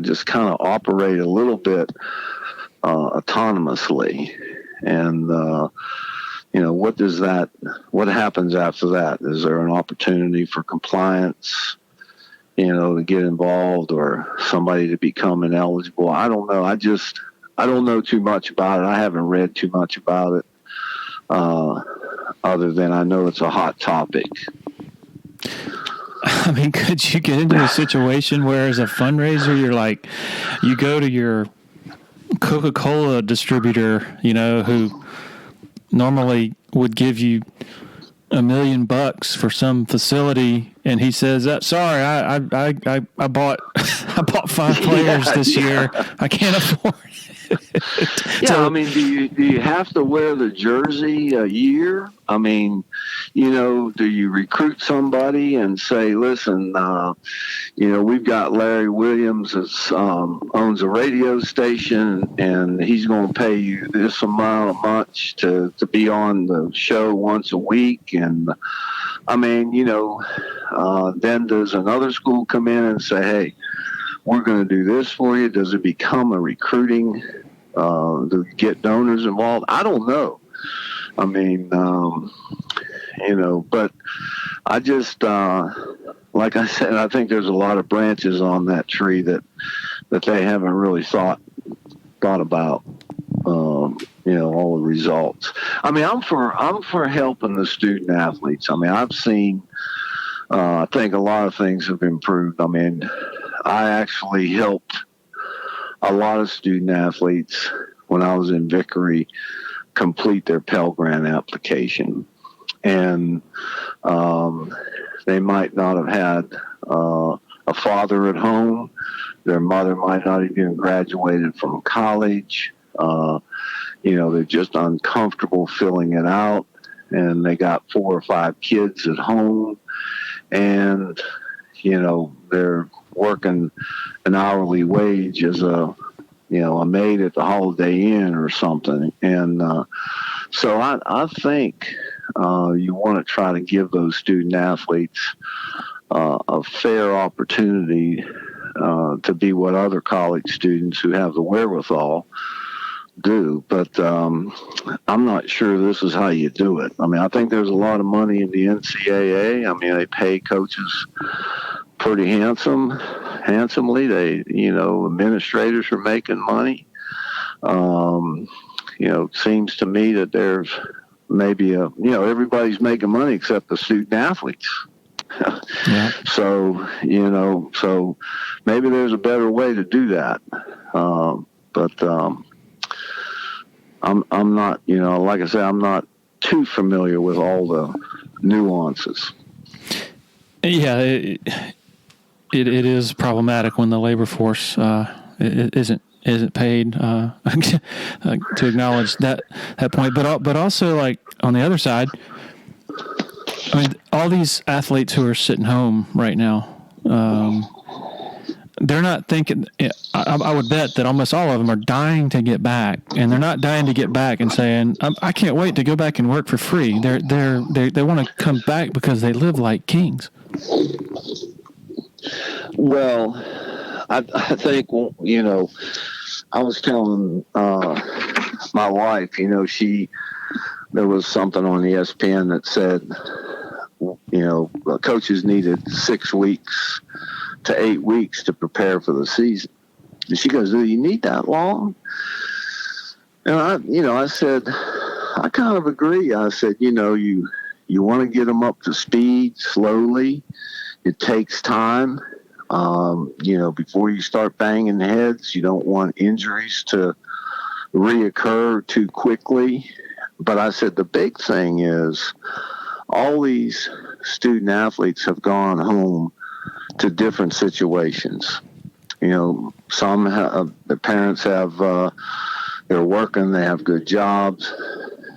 just kind of operate a little bit autonomously. And, what happens after that? Is there an opportunity for compliance, to get involved, or somebody to become ineligible? I don't know. I don't know too much about it. I haven't read too much about it, other than I know it's a hot topic. I mean, could you get into a situation where as a fundraiser, you go to your Coca-Cola distributor, who normally would give you $1 million for some facility, and he says, "Sorry, I bought 5 players this year. I can't afford it." Yeah, do you have to wear the jersey a year? Do you recruit somebody and say, "Listen, we've got Larry Williams that owns a radio station, and he's going to pay you this amount a month to be on the show once a week." And then does another school come in and say, hey, we're going to do this for you? Does it become a recruiting to get donors involved? I don't know. I mean, but I just, like I said, I think there's a lot of branches on that tree that they haven't really thought about, all the results. I mean, I'm for helping the student athletes. I mean, I've seen, I think a lot of things have improved. I mean, I actually helped a lot of student athletes when I was in Vickery complete their Pell Grant application. And they might not have had a father at home. Their mother might not even graduated from college. They're just uncomfortable filling it out. And they got 4 or 5 kids at home. And, they're working an hourly wage as a maid at the Holiday Inn or something. And so I think you want to try to give those student athletes a fair opportunity to be what other college students who have the wherewithal do. But I'm not sure this is how you do it. I mean, I think there's a lot of money in the NCAA. I mean, they pay coaches pretty handsomely. They, administrators are making money. Seems to me that there's maybe everybody's making money except the student athletes. Yeah. So maybe there's a better way to do that. But I'm not, like I said, I'm not too familiar with all the nuances. Yeah, it is problematic when the labor force isn't paid to acknowledge that point. But also, like, on the other side, I mean, all these athletes who are sitting home right now, they're not thinking. I would bet that almost all of them are dying to get back, and they're not dying to get back and saying, "I can't wait to go back and work for free." They want to come back because they live like kings. Well, I think I was telling my wife, there was something on ESPN that said, coaches needed 6 weeks to 8 weeks to prepare for the season. And she goes, "Do you need that long?" And I said, I kind of agree. I said, you want to get them up to speed slowly. It takes time. Before you start banging heads, you don't want injuries to reoccur too quickly. But I said the big thing is all these student athletes have gone home to different situations. Some the parents have, they're working, they have good jobs,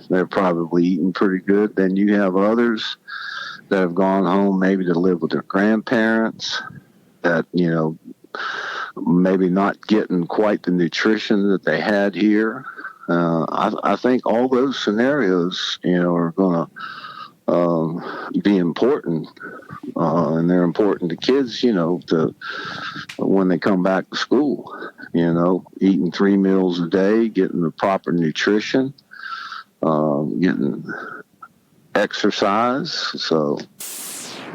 they're probably eating pretty good. Then you have others that have gone home maybe to live with their grandparents, that, maybe not getting quite the nutrition that they had here. I think all those scenarios, are going to be important, and they're important to kids, to when they come back to school, eating 3 meals a day, getting the proper nutrition, getting exercise. So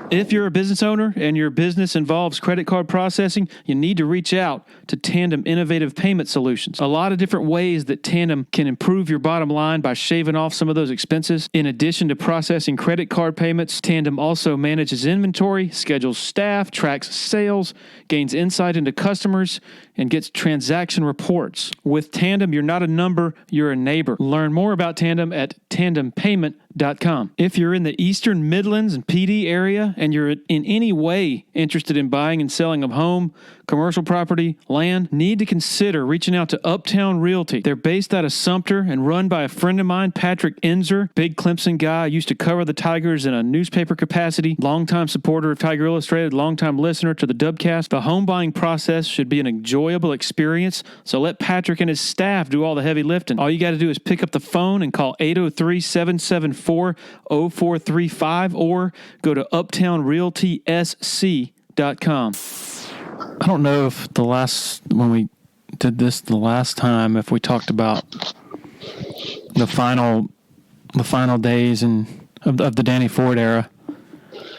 if you're a business owner and your business involves credit card processing, you need to reach out to Tandem Innovative Payment Solutions. A lot of different ways that Tandem can improve your bottom line by shaving off some of those expenses. In addition to processing credit card payments, Tandem also manages inventory, schedules staff, tracks sales, gains insight into customers, and gets transaction reports. With Tandem, you're not a number, you're a neighbor. Learn more about Tandem at tandempayment.com. If you're in the Eastern Midlands and PD area and you're in any way interested in buying and selling a home, commercial property, land, need to consider reaching out to Uptown Realty. They're based out of Sumter and run by a friend of mine, Patrick Enzer, big Clemson guy, used to cover the Tigers in a newspaper capacity, longtime supporter of Tiger Illustrated, longtime listener to the Dubcast. The home buying process should be an enjoyable experience, so let Patrick and his staff do all the heavy lifting. All you got to do is pick up the phone and call 803-774-0435 or go to uptownrealtysc.com. I don't know if when we did this the last time, if we talked about the final days of the Danny Ford era.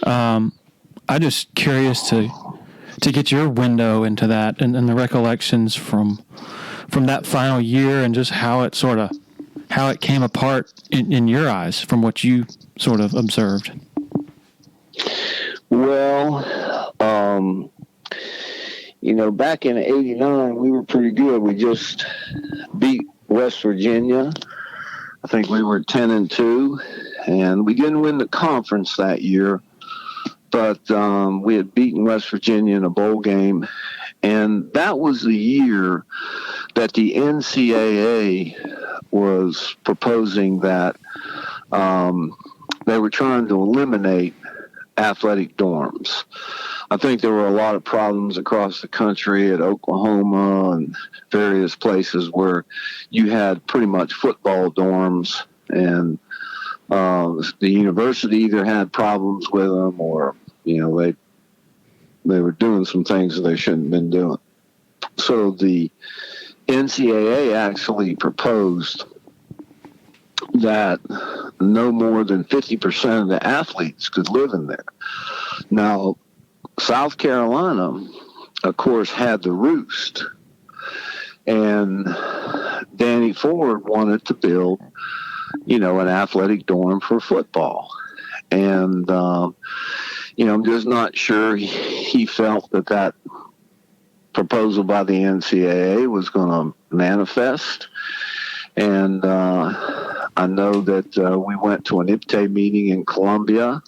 I'm just curious to get your window into that and the recollections from that final year and just how it came apart in your eyes from what you sort of observed. Well, back in '89, we were pretty good. We just beat West Virginia. I think we were 10-2, and we didn't win the conference that year, but we had beaten West Virginia in a bowl game, and that was the year that the NCAA was proposing that they were trying to eliminate athletic dorms. I think there were a lot of problems across the country at Oklahoma and various places where you had pretty much football dorms, and the university either had problems with them or, they were doing some things that they shouldn't have been doing. So the NCAA actually proposed that no more than 50% of the athletes could live in there. Now, South Carolina, of course, had the Roost, and Danny Ford wanted to build, an athletic dorm for football. And, I'm just not sure he felt that proposal by the NCAA was going to manifest. And I know that we went to an IPTE meeting in Columbia,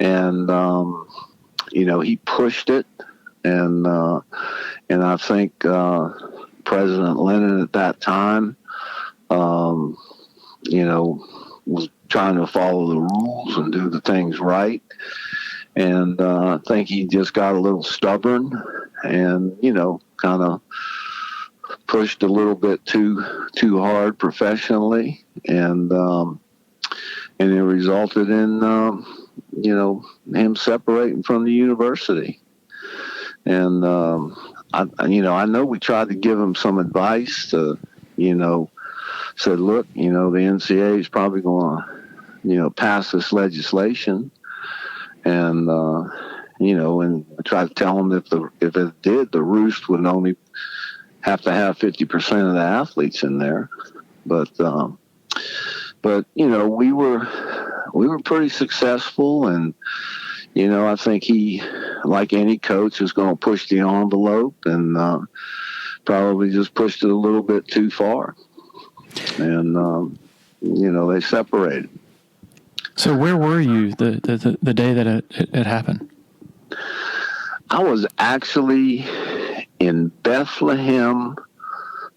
and he pushed it, and I think President Lennon at that time, was trying to follow the rules and do the things right, and I think he just got a little stubborn, and kind of pushed a little bit too hard professionally, and it resulted in him separating from the university. And I know we tried to give him some advice to, said, look, the NCAA is probably going to, pass this legislation, and and I tried to tell him if it did, the Roost would only have to have 50% of the athletes in there, but we were pretty successful, and I think he, like any coach, is going to push the envelope, and probably just pushed it a little bit too far, and they separated. So where were you the day that it happened? I was actually in Bethlehem,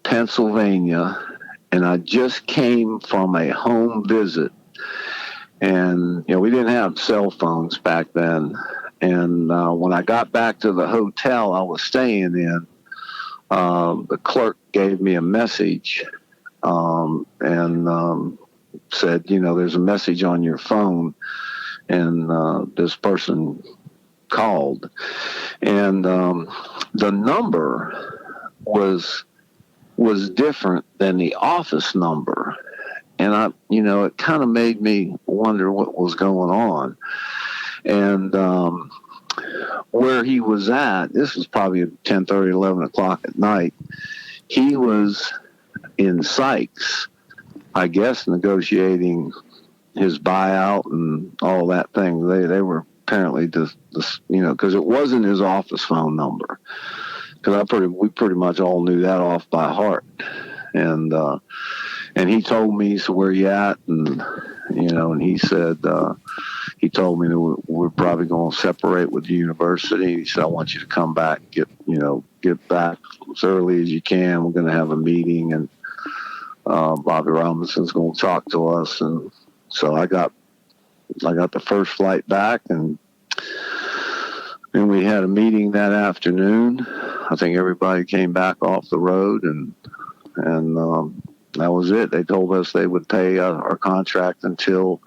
Pennsylvania, and I just came from a home visit. And, we didn't have cell phones back then. And when I got back to the hotel I was staying in, the clerk gave me a message and said, there's a message on your phone. And this person called. And the number was different than the office number. And it kind of made me wonder what was going on. And where he was at, this was probably 10:30, 11 o'clock at night. He was in Sykes, I guess, negotiating his buyout and all that thing. They were apparently just because it wasn't his office phone number. Because we pretty much all knew that off by heart. And he told me, so where you at? And, and he said, he told me that we're probably going to separate with the university. He said, I want you to come back, get back as early as you can. We're going to have a meeting, and Bobby Robinson's going to talk to us. And so I got the first flight back, and then we had a meeting that afternoon. I think everybody came back off the road, and that was it. They told us they would pay our contract until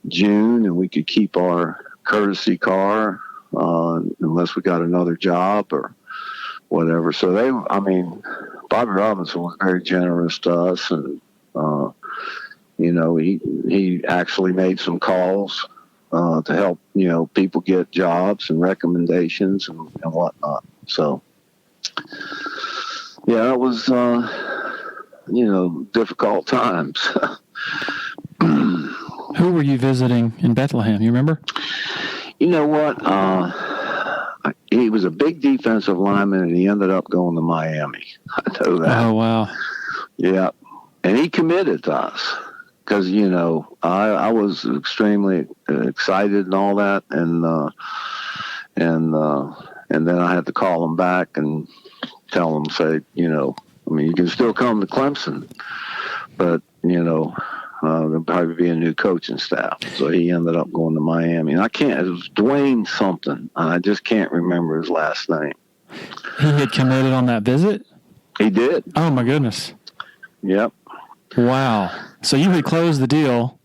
June, and we could keep our courtesy car unless we got another job or whatever. So Bobby Robinson was very generous to us, and he actually made some calls to help people get jobs and recommendations and whatnot. So yeah, it was difficult times. Who were you visiting in Bethlehem? You remember? You know what? He was a big defensive lineman, and he ended up going to Miami. I know that. Oh, wow. Yeah. And he committed to us because, I was extremely excited and all that. And then I had to call him back and tell him, you can still come to Clemson, but, there'll probably be a new coaching staff. So he ended up going to Miami. And it was Dwayne something. I just can't remember his last name. He had committed on that visit? He did. Oh, my goodness. Yep. Wow. So you had closed the deal.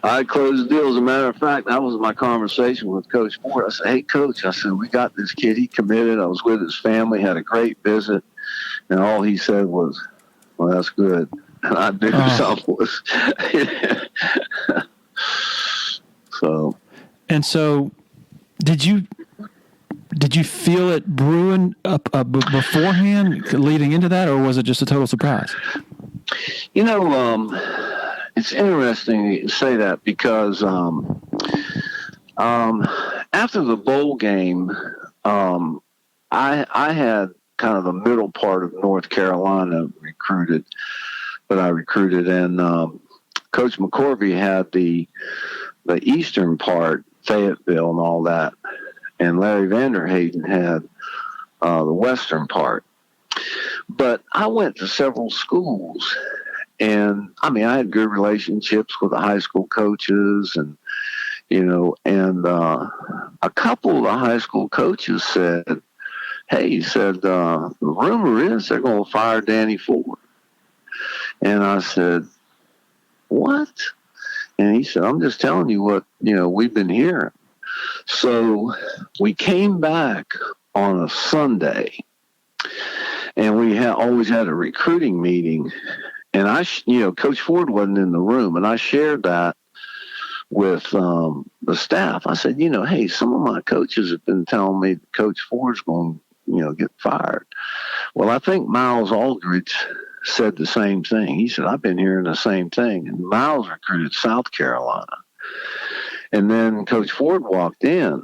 I closed the deal. As a matter of fact, that was my conversation with Coach Ford. I said, hey, Coach, we got this kid. He committed. I was with his family, had a great visit. And all he said was, well, that's good. And I knew something was. So, did you feel it brewing up beforehand, leading into that, or was it just a total surprise? It's interesting you say that because after the bowl game, I had kind of the middle part of North Carolina recruited. But I recruited, and Coach McCorvey had the eastern part, Fayetteville and all that, and Larry Vanderhayden had the western part. But I went to several schools, and I had good relationships with the high school coaches, and a couple of the high school coaches said, "Hey," the rumor is they're going to fire Danny Ford. And I said, what? And he said, I'm just telling you what, we've been hearing. So we came back on a Sunday, and we always had a recruiting meeting. And Coach Ford wasn't in the room, and I shared that with the staff. I said, hey, some of my coaches have been telling me Coach Ford's going to get fired. Well, I think Miles Aldridge said the same thing. He said, I've been hearing the same thing. And Miles recruited South Carolina. And then Coach Ford walked in,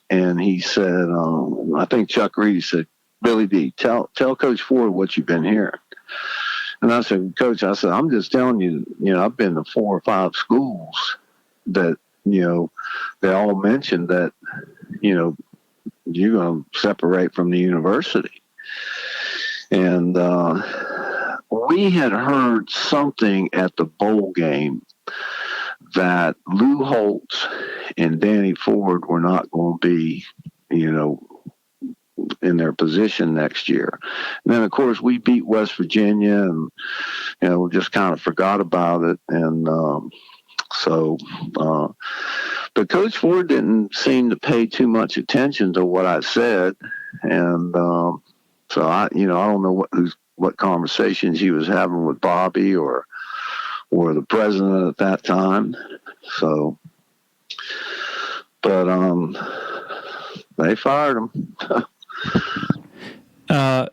and he said, I think Chuck Reedy said, Billy D, tell Coach Ford what you've been hearing. And I said, Coach, I'm just telling you, I've been to 4 or 5 schools that, they all mentioned that, you're going to separate from the university. And we had heard something at the bowl game that Lou Holtz and Danny Ford were not going to be, in their position next year. And then, of course, we beat West Virginia, and, we just kind of forgot about it. And but Coach Ford didn't seem to pay too much attention to what I said. And so I don't know what conversations he was having with Bobby or the president at that time. So, but they fired him. I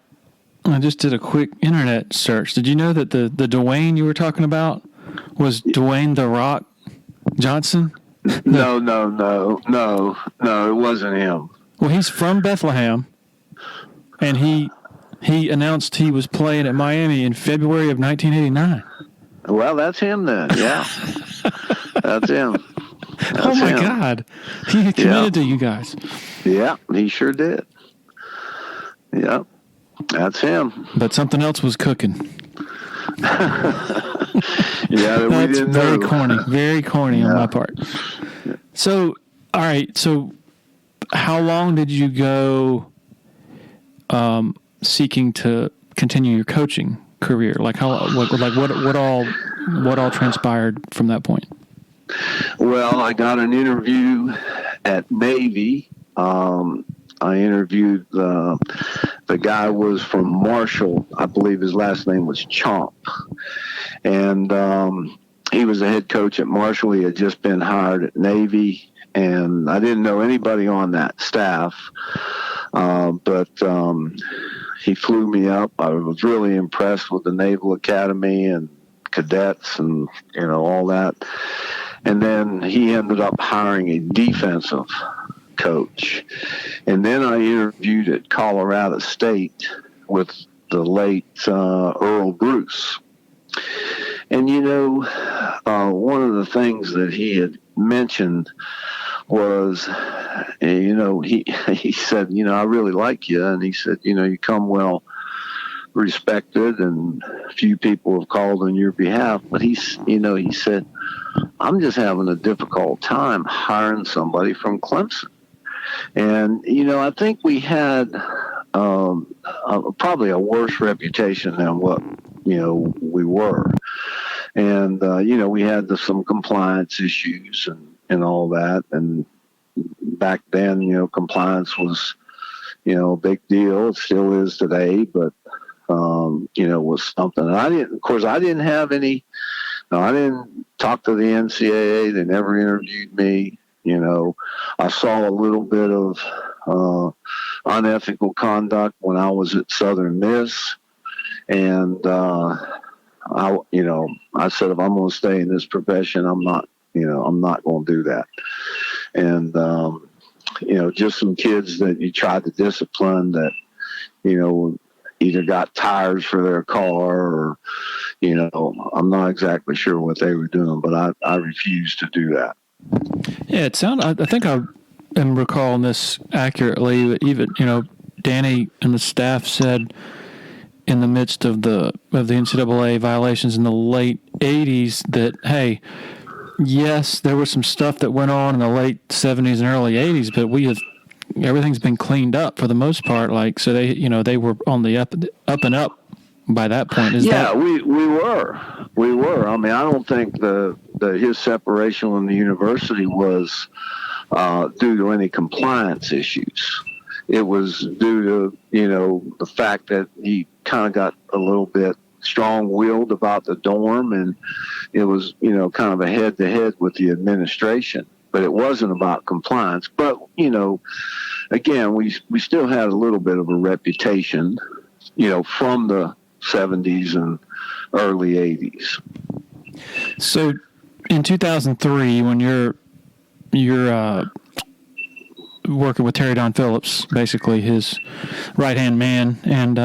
just did a quick internet search. Did you know that the Dwayne you were talking about was Dwayne "The Rock" Johnson? No, it wasn't him. Well, he's from Bethlehem, and he announced he was playing at Miami in February of 1989. Well, that's him then. Yeah, that's him. Oh my God. He committed to you guys. Yeah, he sure did. Yeah, that's him. But something else was cooking. Yeah, we didn't know. Very corny on my part. So, all right. So, how long did you go seeking to continue your coaching career? Like what all transpired from that point? Well, I got an interview at Navy. I interviewed the guy was from Marshall. I believe his last name was Chomp. And he was the head coach at Marshall. He had just been hired at Navy. And I didn't know anybody on that staff. But he flew me up. I was really impressed with the Naval Academy and cadets and, all that. And then he ended up hiring a defensive coach. And then I interviewed at Colorado State with the late Earl Bruce. And, one of the things that he had mentioned was, he said, I really like you. And he said, you come well respected and few people have called on your behalf. But he said, I'm just having a difficult time hiring somebody from Clemson. And, I think we had probably a worse reputation than what, we were. And, we had some compliance issues and all that. And back then, compliance was, a big deal. It still is today, but, was something. And I didn't have any, I didn't talk to the NCAA. They never interviewed me. I saw a little bit of unethical conduct when I was at Southern Miss. And, I said, if I'm going to stay in this profession, I'm not going to do that. And, just some kids that you tried to discipline that, either got tires for their car or, I'm not exactly sure what they were doing, but I refused to do that. Yeah, I think I am recalling this accurately, but even, Danny and the staff said in the midst of the NCAA violations in the late 80s that, hey, yes, there was some stuff that went on in the late 70s and early 80s, but everything's been cleaned up for the most part. Like, so they were on the up and up by that point. We were. I mean, I don't think his separation from the university was due to any compliance issues. It was due to, the fact that he kind of got a little bit strong-willed about the dorm, and it was, kind of a head-to-head with the administration. But it wasn't about compliance. But, again, we still had a little bit of a reputation, from the 70s and early 80s. So in 2003, when you're working with Terry Don Phillips, basically his right-hand man, and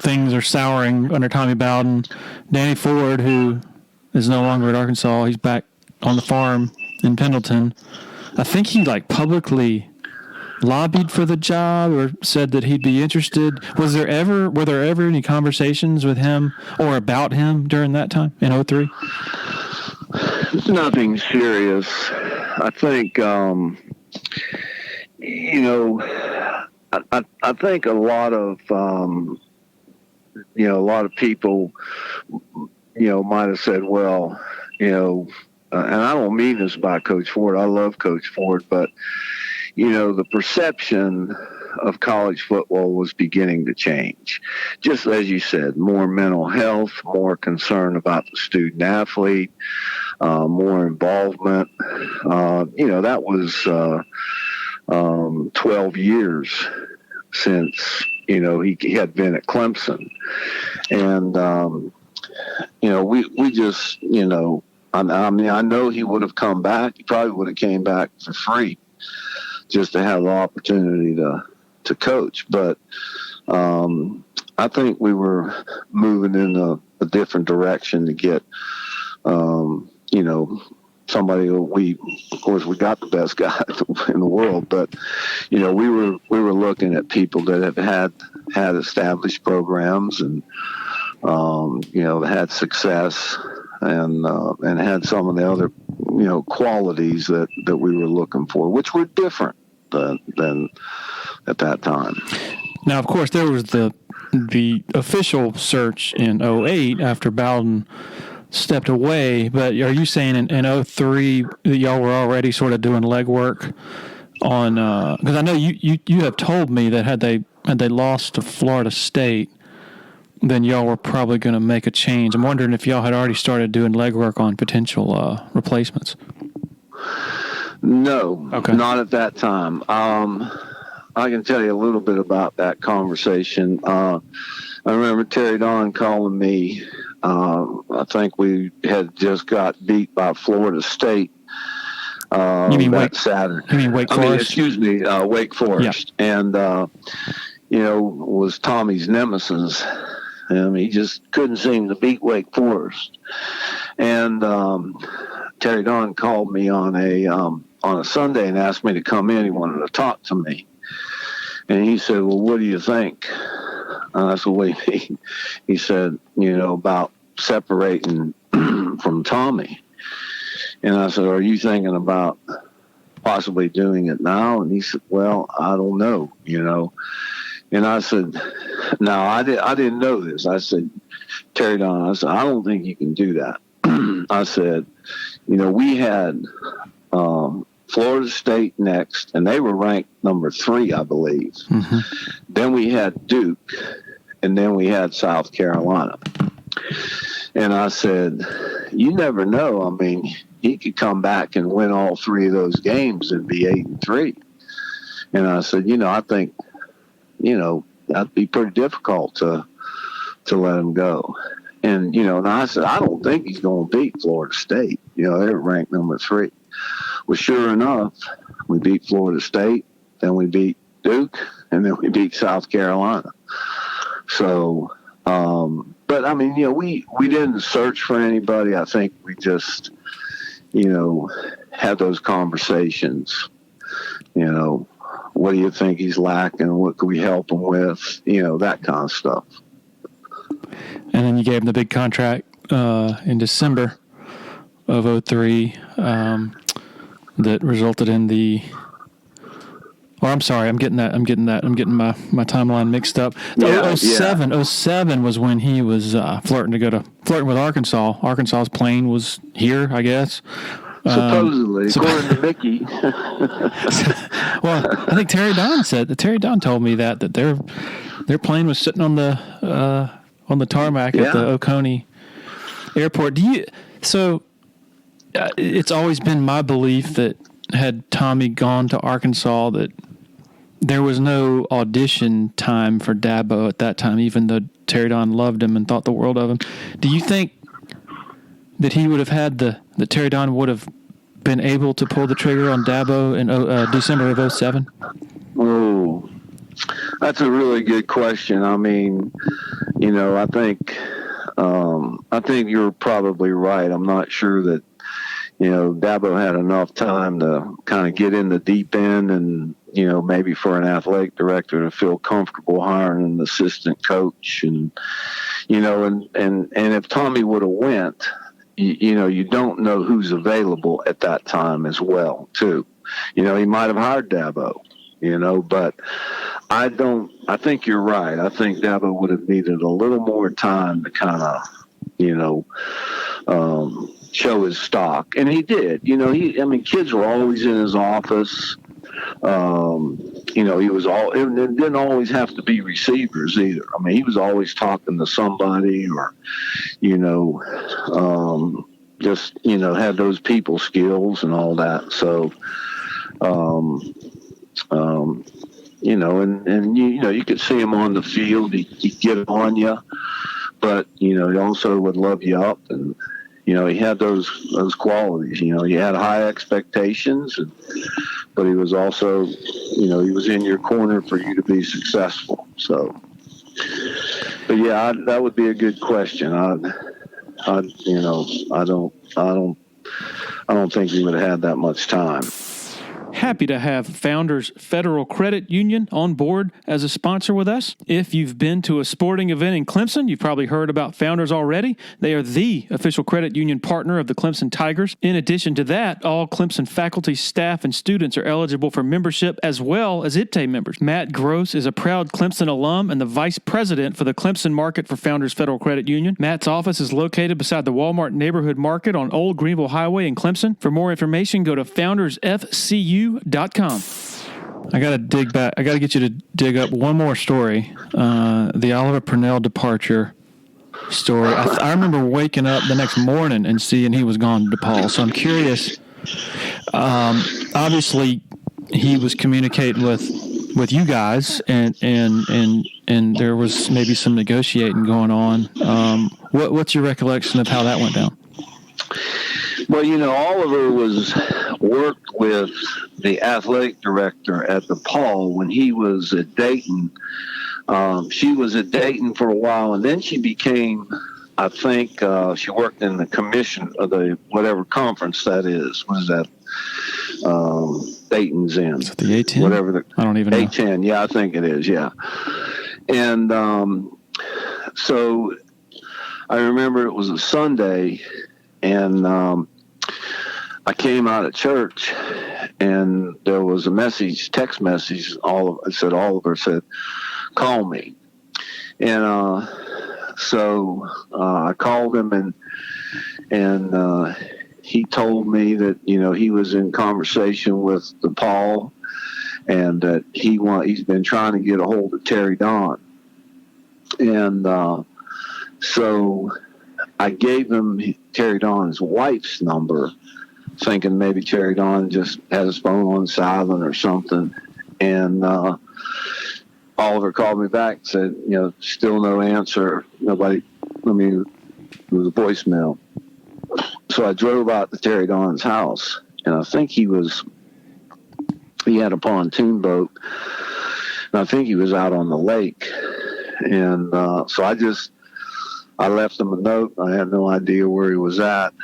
things are souring under Tommy Bowden. Danny Ford, who is no longer at Arkansas, he's back on the farm in Pendleton. I think he publicly lobbied for the job or said that he'd be interested. Were there ever any conversations with him or about him during that time in 2003? Nothing serious. I think, I think a lot of people, might have said, well, and I don't mean this by Coach Ford. I love Coach Ford, but, the perception of college football was beginning to change. Just as you said, more mental health, more concern about the student athlete, more involvement. That was 12 years since, he had been at Clemson. And, we just, I know he would have come back. He probably would have came back for free just to have the opportunity to coach. But I think we were moving in a different direction to get, somebody of course, we got the best guy in the world, but we were looking at people that have had established programs and had success and had some of the other qualities that we were looking for, which were different than at that time. Now, of course, there was the official search in 2008 after Bowden stepped away, but are you saying in 2003 that y'all were already sort of doing legwork on, because I know you have told me that had they lost to Florida State, then y'all were probably going to make a change. I'm wondering if y'all had already started doing legwork on potential replacements. No, okay. Not at that time. I can tell you a little bit about that conversation. I remember Terry Don calling me. I think we had just got beat by Florida State. You mean Saturday? You mean Wake Forest? Wake Forest. Yeah. And was Tommy's nemesis. He just couldn't seem to beat Wake Forest. And Terry Don called me on a Sunday and asked me to come in. He wanted to talk to me. And he said, well, what do you think? I said, what do you mean? He said, about separating from Tommy. And I said, are you thinking about possibly doing it now? And he said, well, I don't know, And I said, no, I didn't know this. I said, Terry Don, I said, I don't think you can do that. I said, we had Florida State next, and they were ranked number 3, I believe. Mm-hmm. Then we had Duke, and then we had South Carolina. And I said, you never know. I mean, he could come back and win all 3 of those games and be 8-3. And I said, I think, that'd be pretty difficult to let him go. And, and I said, I don't think he's going to beat Florida State. They're ranked number 3. Well, sure enough, we beat Florida State, then we beat Duke, and then we beat South Carolina. So, but I mean, we didn't search for anybody. I think we just, had those conversations, what do you think he's lacking? What could we help him with? That kind of stuff. And then you gave him the big contract in December of 2003 that resulted in the. Or I'm sorry, I'm getting my timeline mixed up. 07 was when he was flirting with Arkansas. Arkansas's plane was here, I guess. Supposedly, according to Mickey. Well, I think Terry Don told me that their plane was sitting on the tarmac at the Oconee Airport. It's always been my belief that had Tommy gone to Arkansas, that there was no audition time for Dabo at that time, even though Terry Don loved him and thought the world of him. Do you think that he would have had that Terry Don would have been able to pull the trigger on Dabo in December of 2007? Oh, that's a really good question. I mean, I think you're probably right. I'm not sure that, Dabo had enough time to kind of get in the deep end and, maybe for an athletic director to feel comfortable hiring an assistant coach. And, and if Tommy would have went, you don't know who's available at that time as well, too. He might have hired Dabo, but I think you're right. I think Dabo would have needed a little more time to kind of, show his stock. And he did. Kids were always in his office. He was it didn't always have to be receivers either. I mean, he was always talking to somebody or, just, had those people skills and all that. So, you could see him on the field. He'd get on you, but, he also would love you up. And, he had those qualities. He had high expectations, but he was also, he was in your corner for you to be successful. So, but yeah, that would be a good question. I I don't think he would have had that much time. Happy to have Founders Federal Credit Union on board as a sponsor with us. If you've been to a sporting event in Clemson, you've probably heard about Founders already. They are the official credit union partner of the Clemson Tigers. In addition to that, all Clemson faculty, staff, and students are eligible for membership as well as IPTAY members. Matt Gross is a proud Clemson alum and the vice president for the Clemson market for Founders Federal Credit Union. Matt's office is located beside the Walmart Neighborhood Market on Old Greenville Highway in Clemson. For more information, go to foundersfcu.com. I got to dig back. I got to get you to dig up one more story. The Oliver Purnell departure story. I remember waking up the next morning and seeing he was gone to DePaul. So I'm curious. Obviously, he was communicating with you guys, and there was maybe some negotiating going on. What's your recollection of how that went down? Well, Oliver worked with the athletic director at DePaul when he was at Dayton. She was at Dayton for a while, and then she became, I think, she worked in the commission of the whatever conference that is. What is that? Dayton's in. Is it the A10? Whatever I don't even know. A10, yeah, I think it is, yeah. And so I remember it was a Sunday, and I came out of church, and there was a text message. Oliver said, "Call me," and so I called him, and he told me that he was in conversation with DePaul, and that he's been trying to get a hold of Terry Don, and so I gave him Terry Don's wife's number, thinking maybe Terry Don just had his phone on silent or something. And Oliver called me back and said, still no answer. Nobody, it was a voicemail. So I drove out to Terry Don's house, and I think he had a pontoon boat, and I think he was out on the lake. And so I left him a note. I had no idea where he was at.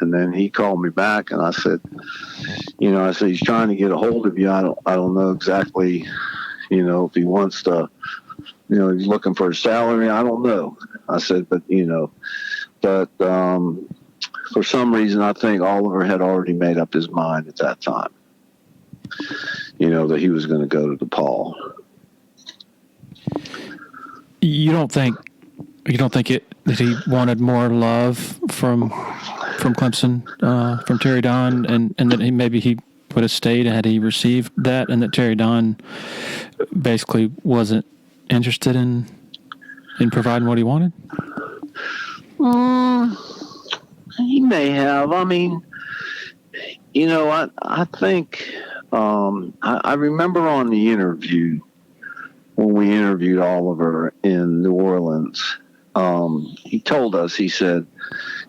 And then he called me back, and I said, he's trying to get a hold of you. I don't know exactly, if he wants to, he's looking for a salary. I don't know. I said, but for some reason, I think Oliver had already made up his mind at that time, that he was going to go to DePaul. You don't think that he wanted more love from Clemson, from Terry Don, and that he would have stayed had he received that, and that Terry Don basically wasn't interested in providing what he wanted? He may have. I think I remember on the interview when we interviewed Oliver in New Orleans. He told us, he said,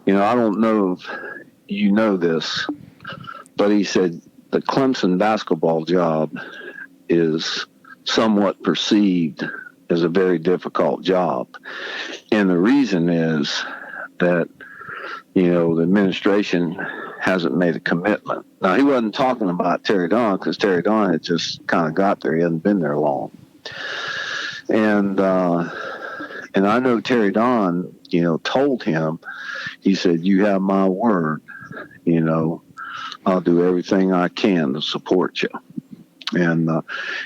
I don't know if you know this, but he said the Clemson basketball job is somewhat perceived as a very difficult job. And the reason is that, the administration hasn't made a commitment. Now, he wasn't talking about Terry Don, because Terry Don had just kind of got there. He hadn't been there long. And I know Terry Don, told him, he said, "You have my word, I'll do everything I can to support you." And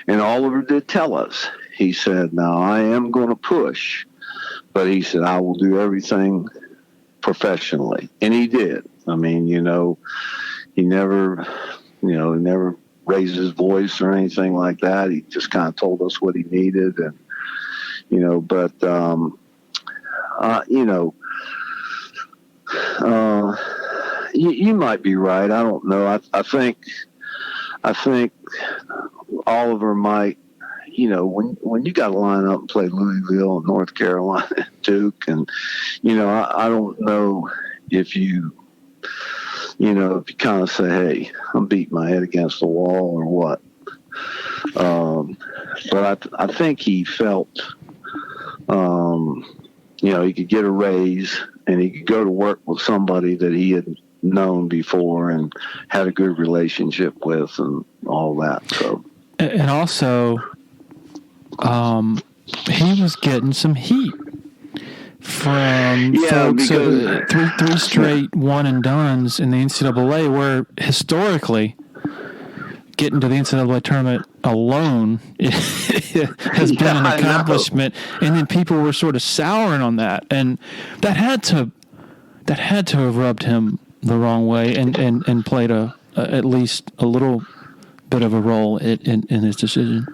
Oliver did tell us, he said, "Now I am going to push," but he said, "I will do everything professionally." And he did. He never raised his voice or anything like that. He just kind of told us what he needed. And, you might be right. I don't know. I think Oliver might, when you got to line up and play Louisville and North Carolina and Duke, and, I don't know if you kind of say, "Hey, I'm beating my head against the wall," or what. But I think he felt, he could get a raise and he could go to work with somebody that he had known before and had a good relationship with and all that. So, and also, he was getting some heat from folks, three straight one and dones in the NCAA, where historically getting to the NCAA tournament alone has been an accomplishment. And then people were sort of souring on that, and that had to have rubbed him the wrong way and played at least a little bit of a role in his decision.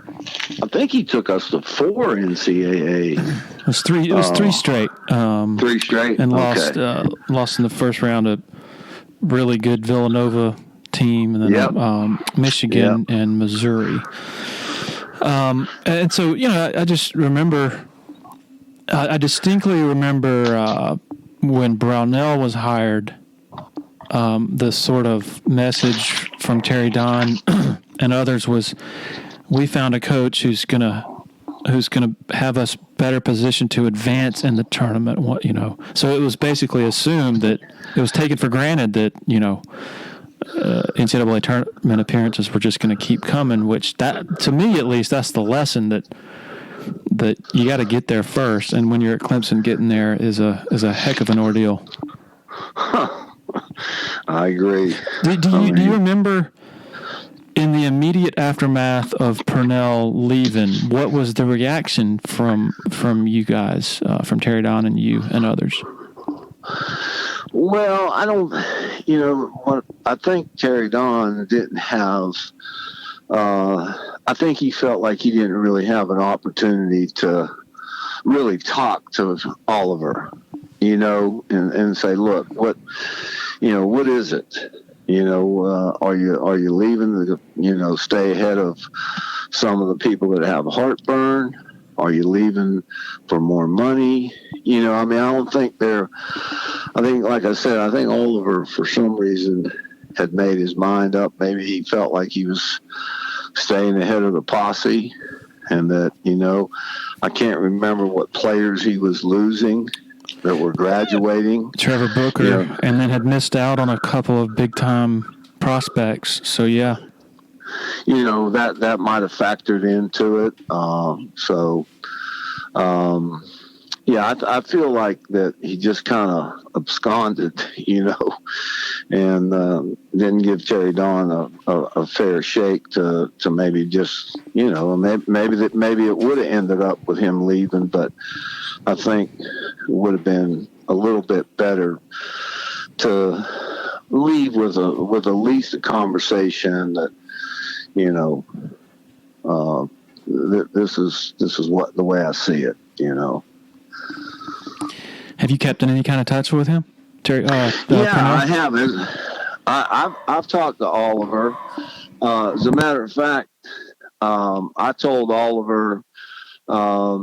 I think he took us to 4 NCAA. It was three straight. 3 straight, and lost in the first round a really good Villanova team, and then Michigan and Missouri. And so, I just remember, I distinctly remember when Brownell was hired, the sort of message from Terry Don and others was, we found a coach who's gonna have us better positioned to advance in the tournament. So it was basically assumed that it was taken for granted that NCAA tournament appearances were just going to keep coming. Which, that, to me at least, that's the lesson that you got to get there first. And when you're at Clemson, getting there is a heck of an ordeal. I agree. Do you remember, in the immediate aftermath of Purnell leaving, what was the reaction from you guys, from Terry Don and you and others? Well, I think Terry Don didn't have, I think he felt like he didn't really have an opportunity to really talk to Oliver, and say, look, what is it? Are you leaving to, stay ahead of some of the people that have heartburn? Are you leaving for more money? I don't think like I said, I think Oliver, for some reason, had made his mind up. Maybe he felt like he was staying ahead of the posse, and that, I can't remember what players he was losing that were graduating. Trevor Booker, and then had missed out on a couple of big-time prospects. So, yeah. That might have factored into it. I feel like that he just kind of absconded, and didn't give Terry Don a fair shake to maybe just, maybe it would have ended up with him leaving, but I think it would have been a little bit better to leave with at least a conversation that, this is what the way I see it, Have you kept in any kind of touch with him, Terry? Purnell? I have. I've talked to Oliver. As a matter of fact, I told Oliver a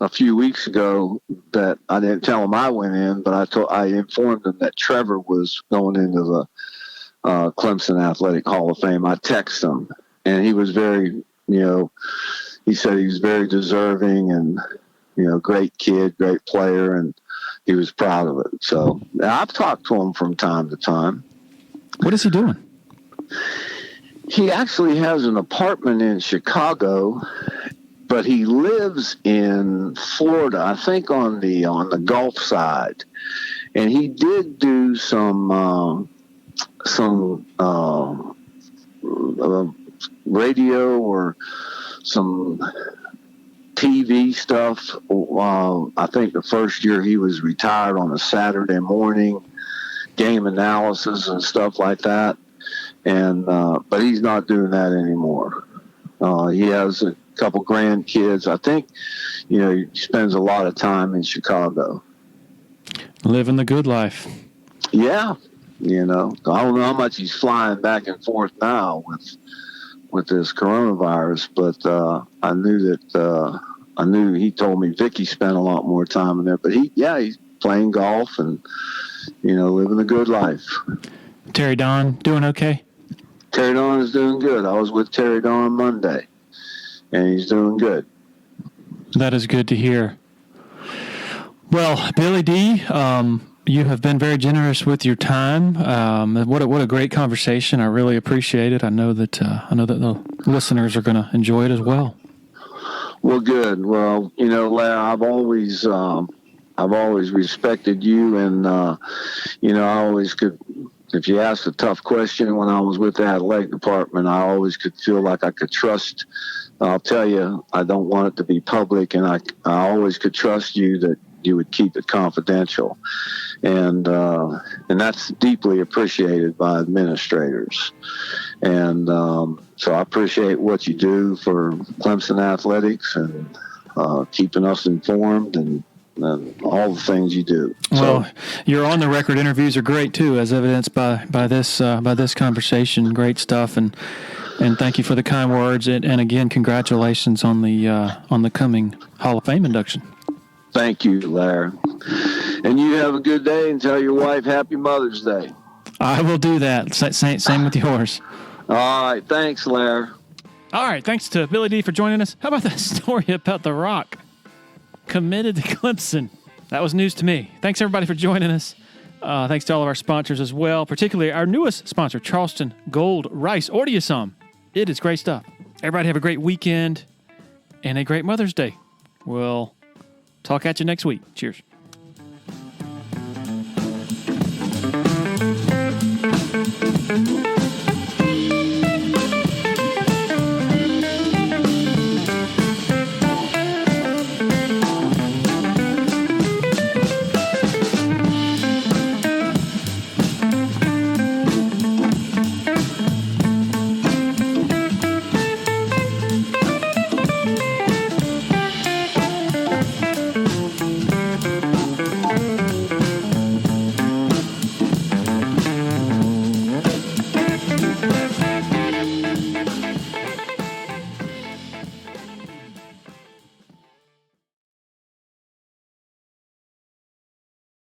few weeks ago that I didn't tell him I went in, but I informed him that Trevor was going into the Clemson Athletic Hall of Fame. I texted him, and he was very, he said he was very deserving and, great kid, great player, and he was proud of it. So I've talked to him from time to time. What is he doing? He actually has an apartment in Chicago, but he lives in Florida, I think on the Gulf side. And he did do some radio or some TV stuff. I think the first year he was retired on a Saturday morning, game analysis and stuff like that. And but he's not doing that anymore. He has a couple grandkids. I think, he spends a lot of time in Chicago. Living the good life. Yeah. I don't know how much he's flying back and forth now with this coronavirus, but I knew he told me Vicky spent a lot more time in there, but he's playing golf and, living a good life. Terry Don doing okay? Terry Don is doing good. I was with Terry Don Monday, and he's doing good. That is good to hear. Well, Billy D, you have been very generous with your time. What a great conversation. I really appreciate it. I know that the listeners are going to enjoy it as well. Well, good. Well, Larry, I've always respected you, and I always could. If you asked a tough question when I was with the athletic department, I always could feel like I could trust. I'll tell you, I don't want it to be public, and I always could trust you that you would keep it confidential, and that's deeply appreciated by administrators. And so I appreciate what you do for Clemson athletics and keeping us informed and all the things you do. Well, your on-the-record interviews are great too, as evidenced by this conversation. Great stuff, and thank you for the kind words. And again, congratulations on the coming Hall of Fame induction. Thank you, Larry. And you have a good day, and tell your wife Happy Mother's Day. I will do that. Same with yours. All right. Thanks, Larry. All right. Thanks to Billy D for joining us. How about that story about The Rock? Committed to Clemson. That was news to me. Thanks, everybody, for joining us. Thanks to all of our sponsors as well, particularly our newest sponsor, Charleston Gold Rice. Order you some. It is great stuff. Everybody have a great weekend and a great Mother's Day. We'll talk at you next week. Cheers.